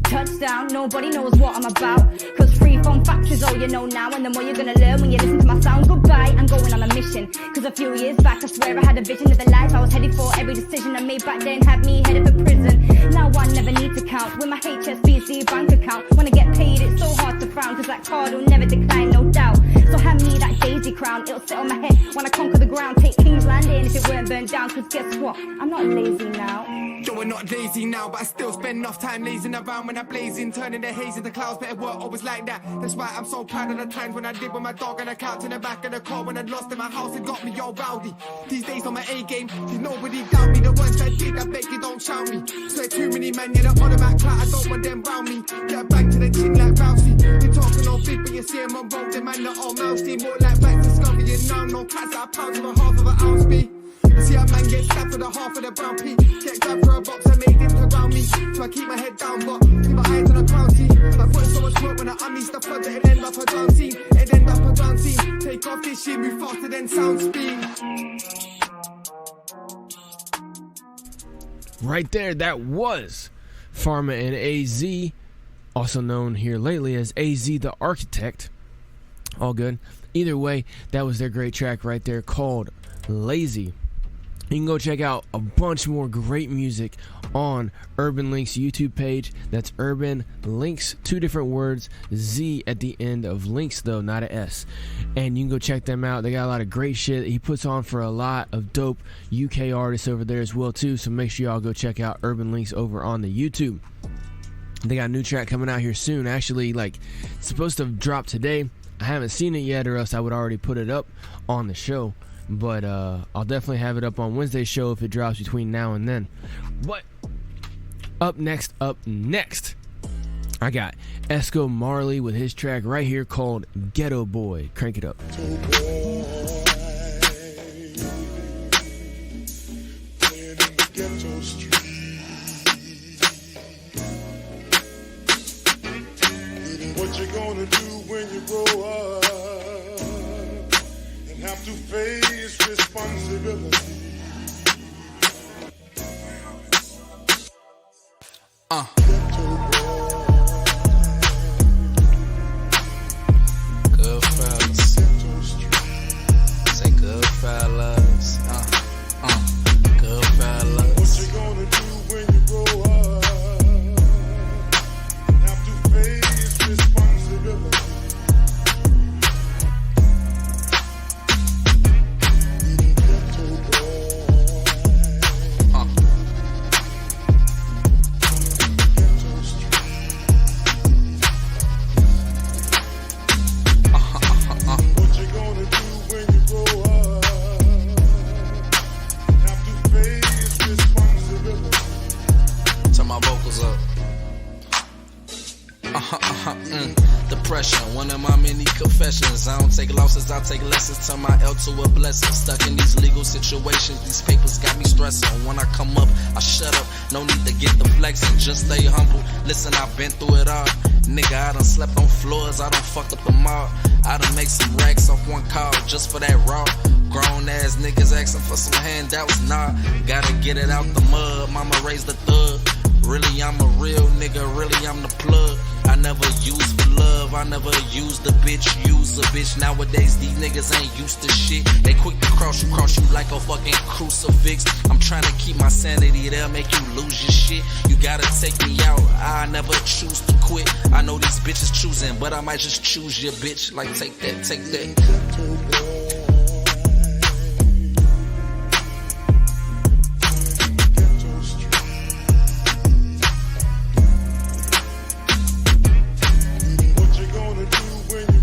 Touchdown, nobody knows what I'm about. Cause free phone facts is all you know now. And the more you're gonna learn when you listen to my sound. Goodbye, I'm going on a mission. Cause a few years back I swear I had a vision of the life I was headed for. Every decision I made back then had me headed for prison. Now I never need to count with my HSBC bank account. When I get paid it's so hard to frown, cause that card will never decline, no doubt. So hand me that daisy crown, it'll sit on my head when I conquer the ground. Take King's Landing if it weren't burned down. Cause guess what, I'm not lazy now. Yo, we're not lazy now, but I still spend enough time lazing around when I'm blazing, turning the haze into clouds. Better work, always like that. That's why I'm so proud of the times when I did with my dog on the couch in the back of the car. When I lost in my house, it got me all rowdy. These days on my A game, there's nobody doubt me. The ones that did, I beg you don't shout me. Swear too many man, you're the automatic clout. I don't want them round me. Get a bang to the chin like Rousey. You're talking all big, but you see them on road. Them man, not all mousy. More like back discovery, and now no cats that I pound to a half of an ounce me. See a man get stabbed for the half of the brown pea. Get grabbed for a box and made it around me. So I keep my head down, but keep my eyes on the crown scene. I put in so much work when I unleash the flood that it end up a drown scene. It end up a drown scene. Take off this shit, move faster than sound speed. Right there, that was Pharma and AZ, also known here lately as AZ the Architect. All good. Either way, that was their great track right there called Lazy. You can go check out a bunch more great music on Urban Links YouTube page. That's Urban Links, 2 different words, Z at the end of links though, not a S. And you can go check them out. They got a lot of great shit. He puts on for a lot of dope UK artists over there as well too. So make sure y'all go check out Urban Links over on the YouTube. They got a new track coming out here soon. Actually, like, it's supposed to drop today. I haven't seen it yet, or else I would already put it up on the show. But I'll definitely have it up on Wednesday's show if it drops between now and then. But up next, I got Esco Marley with his track right here called Ghetto Boy. Crank it up. What you gonna do when you grow up and have to face responsibility? Good fellas. Say good fellas. Good fellas. What you gonna do when you grow up and have to face responsibility? Depression, one of my many confessions. I don't take losses, I take lessons. Turn my L to a blessing. Stuck in these legal situations, these papers got me stressing. When I come up, I shut up. No need to get the flexing, just stay humble. Listen, I've been through it all. Nigga, I done slept on floors, I done fucked up the mall. I done make some racks off one call just for that raw. Grown ass niggas asking for some handouts, nah. Gotta get it out the mud, mama raised the thug. Really, I'm a real nigga, really, I'm the plug. I never use for love, I never use the bitch, use a bitch. Nowadays, these niggas ain't used to shit. They quick to cross you like a fucking crucifix. I'm trying to keep my sanity, they'll make you lose your shit. You gotta take me out, I never choose to quit. I know these bitches choosing, but I might just choose your bitch. Like, take that, take that. What you gonna do when you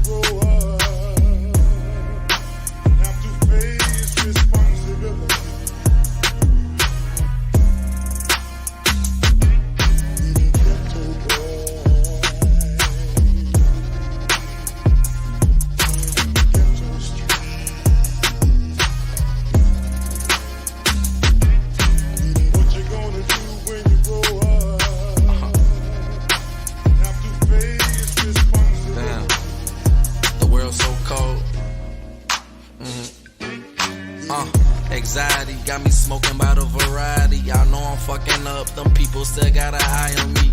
anxiety. Got me smoking by the variety. I know I'm fucking up, them people still got an eye on me.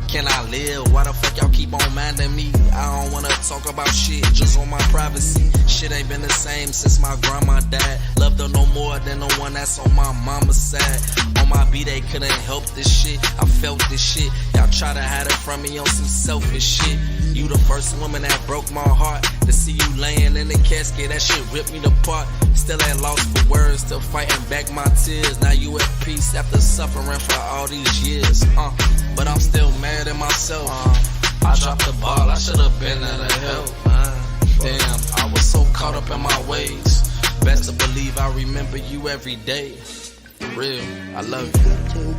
Can I live? Why the fuck y'all keep on minding me? I don't wanna talk about shit, just on my privacy. Shit ain't been the same since my grandma died. Loved her no more than the one that's on my mama's side. On my beat, they couldn't help this shit. I felt this shit. Y'all try to hide it from me on some selfish shit. You the first woman that broke my heart. To see you laying in the casket, that shit ripped me apart. Still at loss for words, still fighting back my tears. Now you at peace after suffering for all these years. But I'm still mad at myself. I dropped the ball, I should've been at the help. Damn, I was so caught up in my ways. Best to believe I remember you every day. For real, I love you.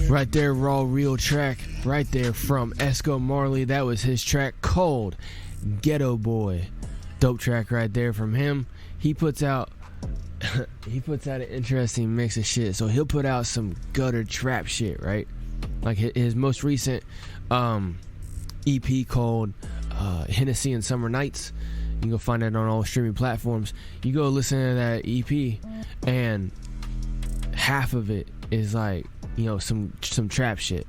Right there, raw, real track. Right there from Esco Marley. That was his track called Ghetto Boy. Dope track right there from him. He puts out an interesting mix of shit. So he'll put out some gutter trap shit, right? Like his most recent EP called Hennessy and Summer Nights. You can go find that on all streaming platforms. You go listen to that EP, and half of it is like, you know, some trap shit.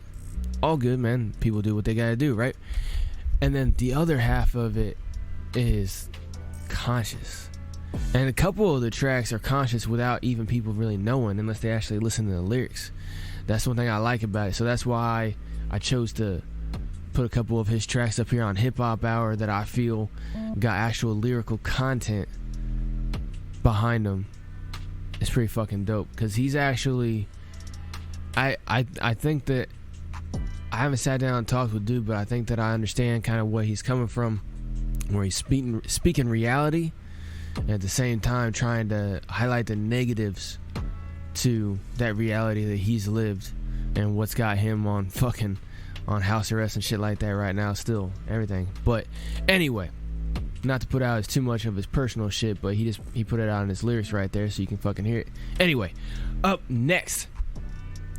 All good, man. People do what they gotta do, right? And then the other half of it is conscious. And a couple of the tracks are conscious without even people really knowing, unless they actually listen to the lyrics. That's one thing I like about it. So that's why I chose to put a couple of his tracks up here on HipHop Hour that I feel got actual lyrical content behind them. It's pretty fucking dope, because he's actually... I think that I haven't sat down and talked with dude, but I think that I understand kind of what he's coming from, where he's speaking reality, and at the same time trying to highlight the negatives to that reality that he's lived and what's got him on house arrest and shit like that right now, still everything. But anyway, not to put out as too much of his personal shit, but he put it out in his lyrics right there, so you can fucking hear it. Anyway, up next,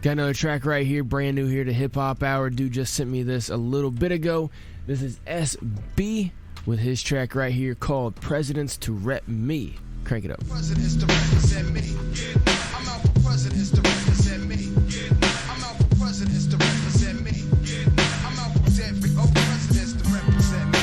got another track right here, brand new here to HipHop Hour. Dude just sent me this a little bit ago. This is SB with his track right here called Presidents to Rep Me. Crank it up. Presidents to represent me. I'm out for presidents to represent me. I'm out for presidents to represent me. I'm out for every presidents to represent me.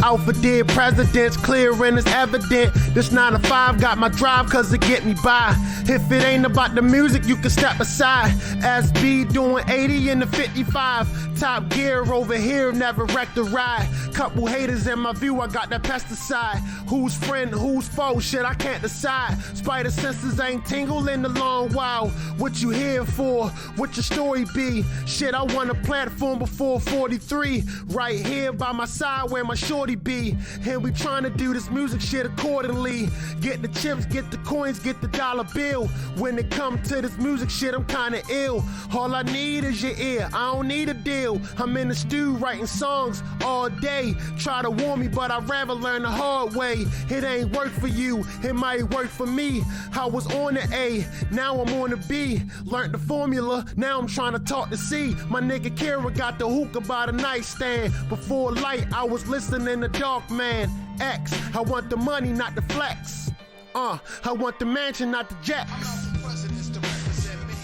Out for dead presidents, clear and it's evident. This 9 to 5 got my drive cause it get me by. If it ain't about the music, you can step aside. SB doing 80 in the 55. Top gear over here, never wrecked a ride. Couple haters in my view, I got that pesticide. Who's friend, who's foe, shit I can't decide. Spider senses ain't tingle in a long while. What you here for? What your story be? Shit, I want a platform before 43. Right here by my side where my shorty be. And we trying to do this music shit accordingly. Get the chips, get the coins, get the dollar bill. When it comes to this music shit, I'm kinda ill. All I need is your ear, I don't need a deal. I'm in the stew writing songs all day. Try to warn me, but I'd rather learn the hard way. It ain't work for you, it might work for me. I was on the A, now I'm on the B. Learned the formula, now I'm trying to talk to C. My nigga Kara got the hookah by the nightstand. Before light, I was listening to Dark Man X. I want the money, not the flex. I want the mansion, not the jets. I'm out for presidents to represent me.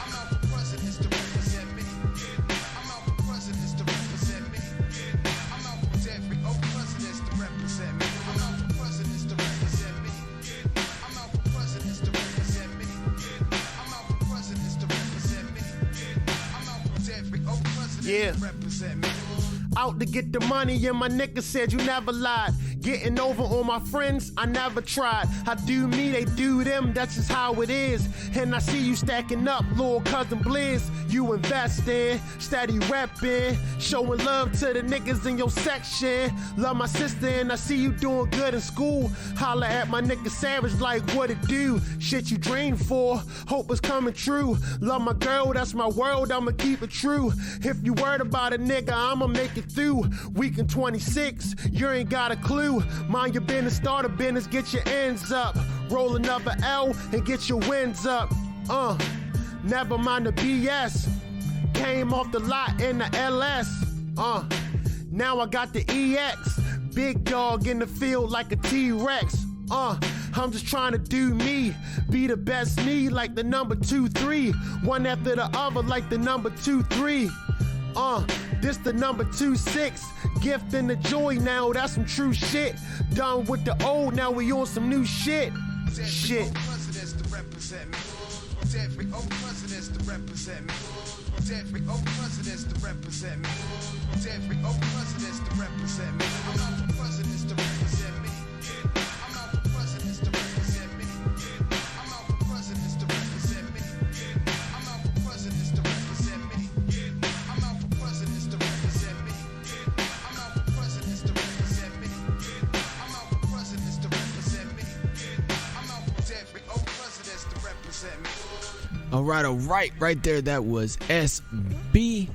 I'm out for presidents to represent me. I'm out for presidents to represent me. I'm out for every presidents to represent me. I'm out for presidents to represent me. I'm out for presidents to represent me. I'm out for presidents to represent me. I'm out for every president to represent me. Out to get the money, and my nigga said you never lied. Getting over on my friends, I never tried. I do me, they do them, that's just how it is. And I see you stacking up, little cousin Blizz. You investing, steady repping, showing love to the niggas in your section. Love my sister, and I see you doing good in school. Holla at my nigga Savage like what it do. Shit you dream for, hope it's coming true. Love my girl, that's my world, I'ma keep it true. If you worried about a nigga, I'ma make it through. Week in 26, you ain't got a clue. Mind your business, start a business, get your ends up. Roll another L and get your wins up. Never mind the BS. Came off the lot in the LS. Now I got the EX. Big dog in the field like a T-Rex. I'm just trying to do me. Be the best me like the number 2-3. One after the other like the number 2-3. This the number 2-6. Gift and the joy now, that's some true shit. Done with the old, now we on some new shit. Shit. Presidents to represent me. Every old presidents to represent me. Every old presidents to represent me. Every old presidents to represent me. I'm out for presidents to represent me. I'm out for presidents to represent me. I'm out for presidents to represent me. I'm out for presidents to represent me. I'm out for presidents to represent me. I'm out for presidents to represent me. I'm out for presidents to represent me. I'm out for every old presidents to represent me. All right, right there. That was SB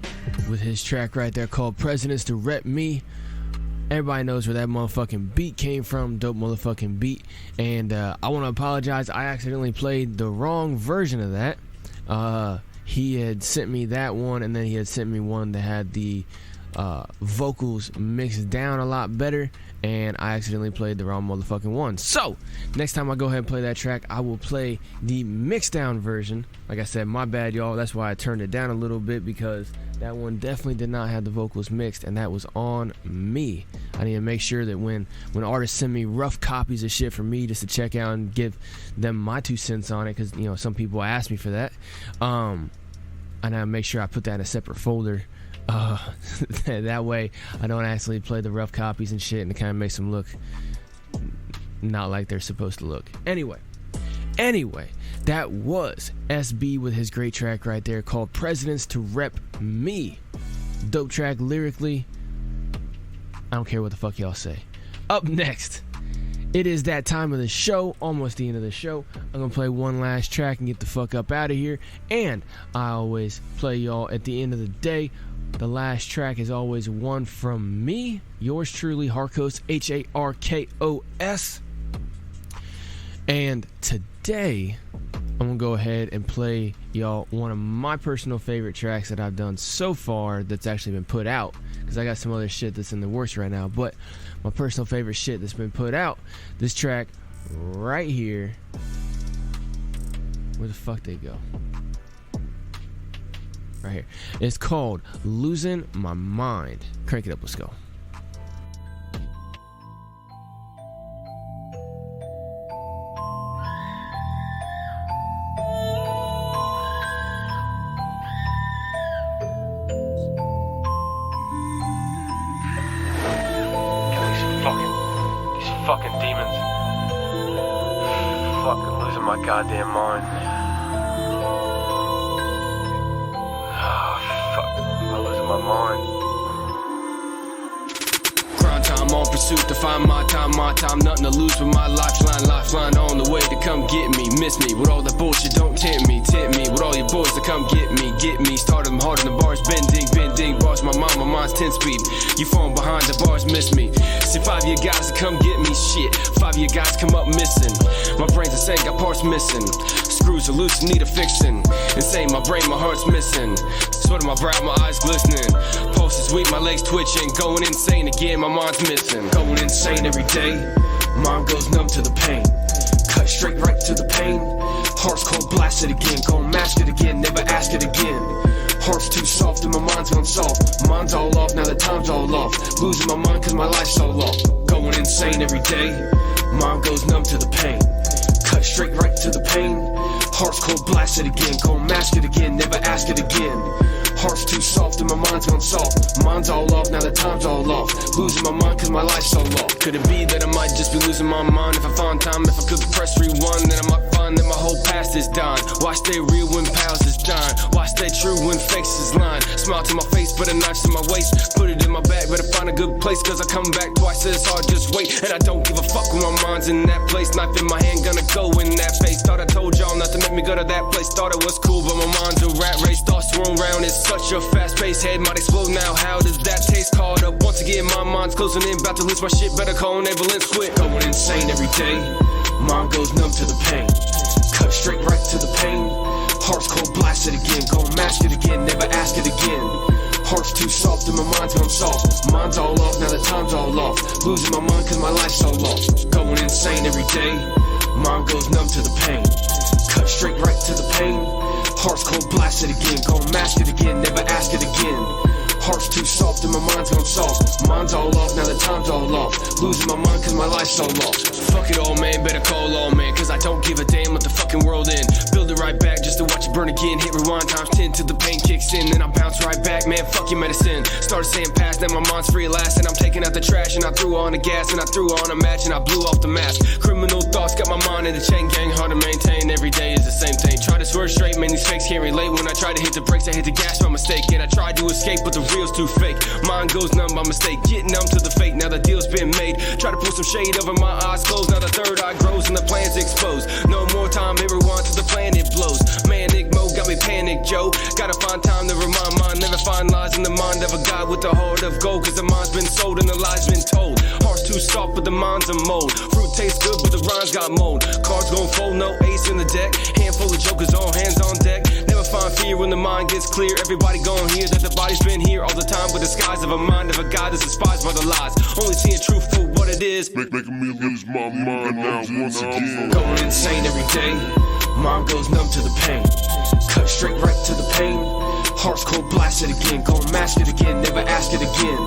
with his track right there called Presidents to Rep Me. Everybody knows where that motherfucking beat came from. Dope motherfucking beat. And I want to apologize. I accidentally played the wrong version of that. He had sent me that one, and then he had sent me one that had the vocals mixed down a lot better, and I accidentally played the wrong motherfucking one. So next time I go ahead and play that track, I will play the mixed down version. Like I said, my bad, y'all. That's why I turned it down a little bit, because that one definitely did not have the vocals mixed, and that was on me. I need to make sure that when artists send me rough copies of shit for me just to check out and give them my 2 cents on it, because some people ask me for that, and I make sure I put that in a separate folder. That way I don't actually play the rough copies and shit, and it kind of makes them look not like they're supposed to look. Anyway, that was SB with his great track right there called Presidents to Rep Me. Dope track lyrically. I don't care what the fuck y'all say. Up next, it is that time of the show, almost the end of the show. I'm gonna play one last track and get the fuck up out of here. And I always play y'all at the end of the day. The last track is always one from me, yours truly, Harkos, Harkos. And today, I'm gonna go ahead and play y'all one of my personal favorite tracks that I've done so far that's actually been put out, because I got some other shit that's in the works right now, but my personal favorite shit that's been put out, this track right here. Where the fuck they go? Right here. It's called Losing My Mind. Crank it up, let's go. These fucking demons. Fucking losing my goddamn mind. My mind. Grind time on pursuit to find my time, nothing to lose but my lifeline on the way to come get me, miss me, with all that bullshit don't tempt me, with all your boys to come get me, started them hard in the bars, bending, bars, my mind's 10 speed, you falling behind the bars, miss me, see 5 of your guys to come get me, shit, 5 of your guys come up missing, my brain's insane, got parts missing, screws are loose, need a fixin', insane, my brain, my heart's missing, sweat on my brow, my eyes glistening, pulse is weak, my legs twitching, going insane again, my mind's missing, going insane every day, mind goes numb to the pain, cut straight right to the pain, heart's cold, blast it again, gon' mask it again, never ask it again, heart's too soft and my mind's gone soft, mind's all off, now the time's all off, losing my mind cause my life's so off, going insane every day, mind goes numb to the pain, cut straight right to the pain, heart's cold, blast it again, gon' mask it again, never ask it again, Heart's too soft and my mind's gone soft. Mind's all off, now the time's all off. Losing my mind cause my life's so lost. Could it be that I might just be losing my mind? If I find time, if I could press rewind, then I might find that my whole past is dying. Why stay real when pals is dying? Why stay true when faces is lying? Smile to my face, but a knife's in my waist. Put it in my bag, better find a good place, cause I come back twice as hard, just wait. And I don't give a fuck when my mind's in that place. Knife in my hand, gonna go in that face. Thought I told y'all not to make me go to that place. Thought it was cool, but my mind's a rat race. Thoughts swirling round, it's such a fast pace. Head might explode now, how does that taste? Caught up once again, my mind's closing in. About to lose my shit, better call an ambulance quick. Going insane every day, mind goes numb to the pain. Cut straight right to the pain. Heart's cold, blast it again. Gon' mask it again, never ask it again. Heart's too soft and my mind's gone soft. Mind's all off, now the time's all off. Losing my mind cause my life's so lost. Going insane every day, mind goes numb to the pain. Cut straight right to the pain. Heart's cold, blast it again. Gon' mask it again, never ask it again. Heart's too soft and my mind's gone soft. Mind's all off, now the time's all off. Losing my mind cause my life's so lost. Fuck it all, man, better call all, man, cause I don't give a damn what the fucking world in. Build it right back just to watch it burn again. Hit rewind times 10 till the pain kicks in. Then I bounce right back, man, fuck your medicine. Started saying pass, then my mind's free at last. And I'm taking out the trash and I threw on the gas. And I threw on a match and I blew off the mask. Criminal thoughts got my mind in the chain gang. Hard to maintain, every day is the same thing. Try to swerve straight, man, these fakes can't relate. When I try to hit the brakes, I hit the gas by mistake. And I tried to escape, but the real's too fake. Mind goes numb by mistake, get numb to the fate. Now the deal's been made. Try to pull some shade over my eyes closed. Now the third eye grows and the plan's exposed. No more time, it rewinds till the planet blows. Manic mode got me panic, Joe. Gotta find time to remind mind. Never find lies in the mind of a god with the heart of gold. Cause the mind's been sold and the lie's been told. Heart's too soft, but the mind's a mold. Fruit tastes good, but the rhymes got mold. Cards gon' fold, no ace in the deck. Handful of jokers, all hands on deck. Never find fear when the mind gets clear. Everybody gon' hear that the body's been here all the time with the skies of a mind of a god that's despised by the lies. Only seeing truth for what it is. Making me lose my mind now once again. Going insane every day. Mind goes numb to the pain. Cut straight right to the pain. Heart's cold, blast it again. Gon' mask it again, never ask it again.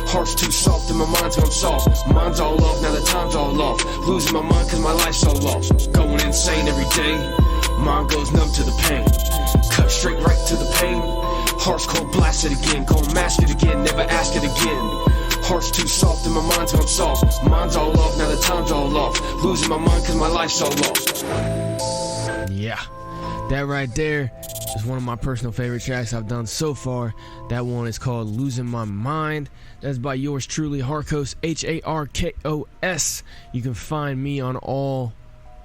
Heart's too soft and my mind's gone soft. Mind's all off, now the time's all off. Losing my mind cause my life's so lost. Going insane every day. Mind goes numb to the pain. Cut straight right to the pain. Heart's cold, blast it again. Gon' mask it again, never ask it again. Heart's too soft and my mind's gone soft. Mind's all off, now the time's all off. Losing my mind cause my life's so lost. Yeah, that right there is one of my personal favorite tracks I've done so far. That one is called Losing My Mind. That's by yours truly, Harkos, Harkos. You can find me on all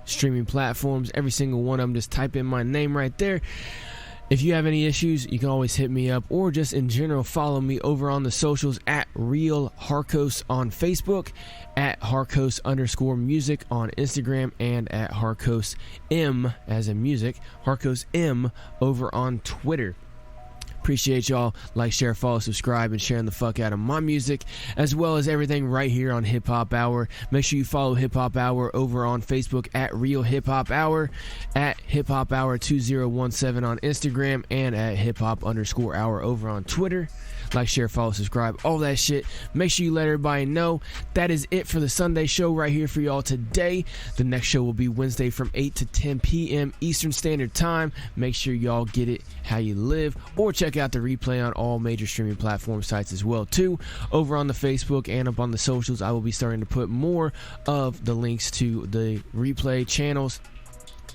streaming platforms, every single one of them. Just type in my name right there. If you have any issues, you can always hit me up, or just in general follow me over on the socials at Real Harkos on Facebook, at Harkos_music on Instagram, and at Harkos M as in music, Harkos M over on Twitter. Appreciate y'all. Like, share, follow, subscribe, and sharing the fuck out of my music, as well as everything right here on Hip Hop Hour. Make sure you follow Hip Hop Hour over on Facebook at Real Hip Hop Hour, at Hip Hop Hour 2017 on Instagram, and at Hip Hop_Hour over on Twitter. Like, share, follow, subscribe, all that shit. Make sure you let everybody know. That is it for the Sunday show right here for y'all today. The next show will be Wednesday from 8 to 10 p.m. Eastern Standard Time. Make sure y'all get it how you live, or check out the replay on all major streaming platform sites as well too. Over on the Facebook and up on the socials, I will be starting to put more of the links to the replay channels.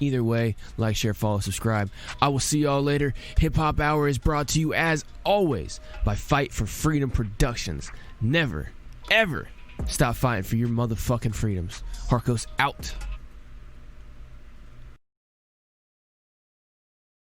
Either way, like, share, follow, subscribe. I will see y'all later. Hip Hop Hour is brought to you, as always, by Fight for Freedom Productions. Never, ever stop fighting for your motherfucking freedoms. Harkos out.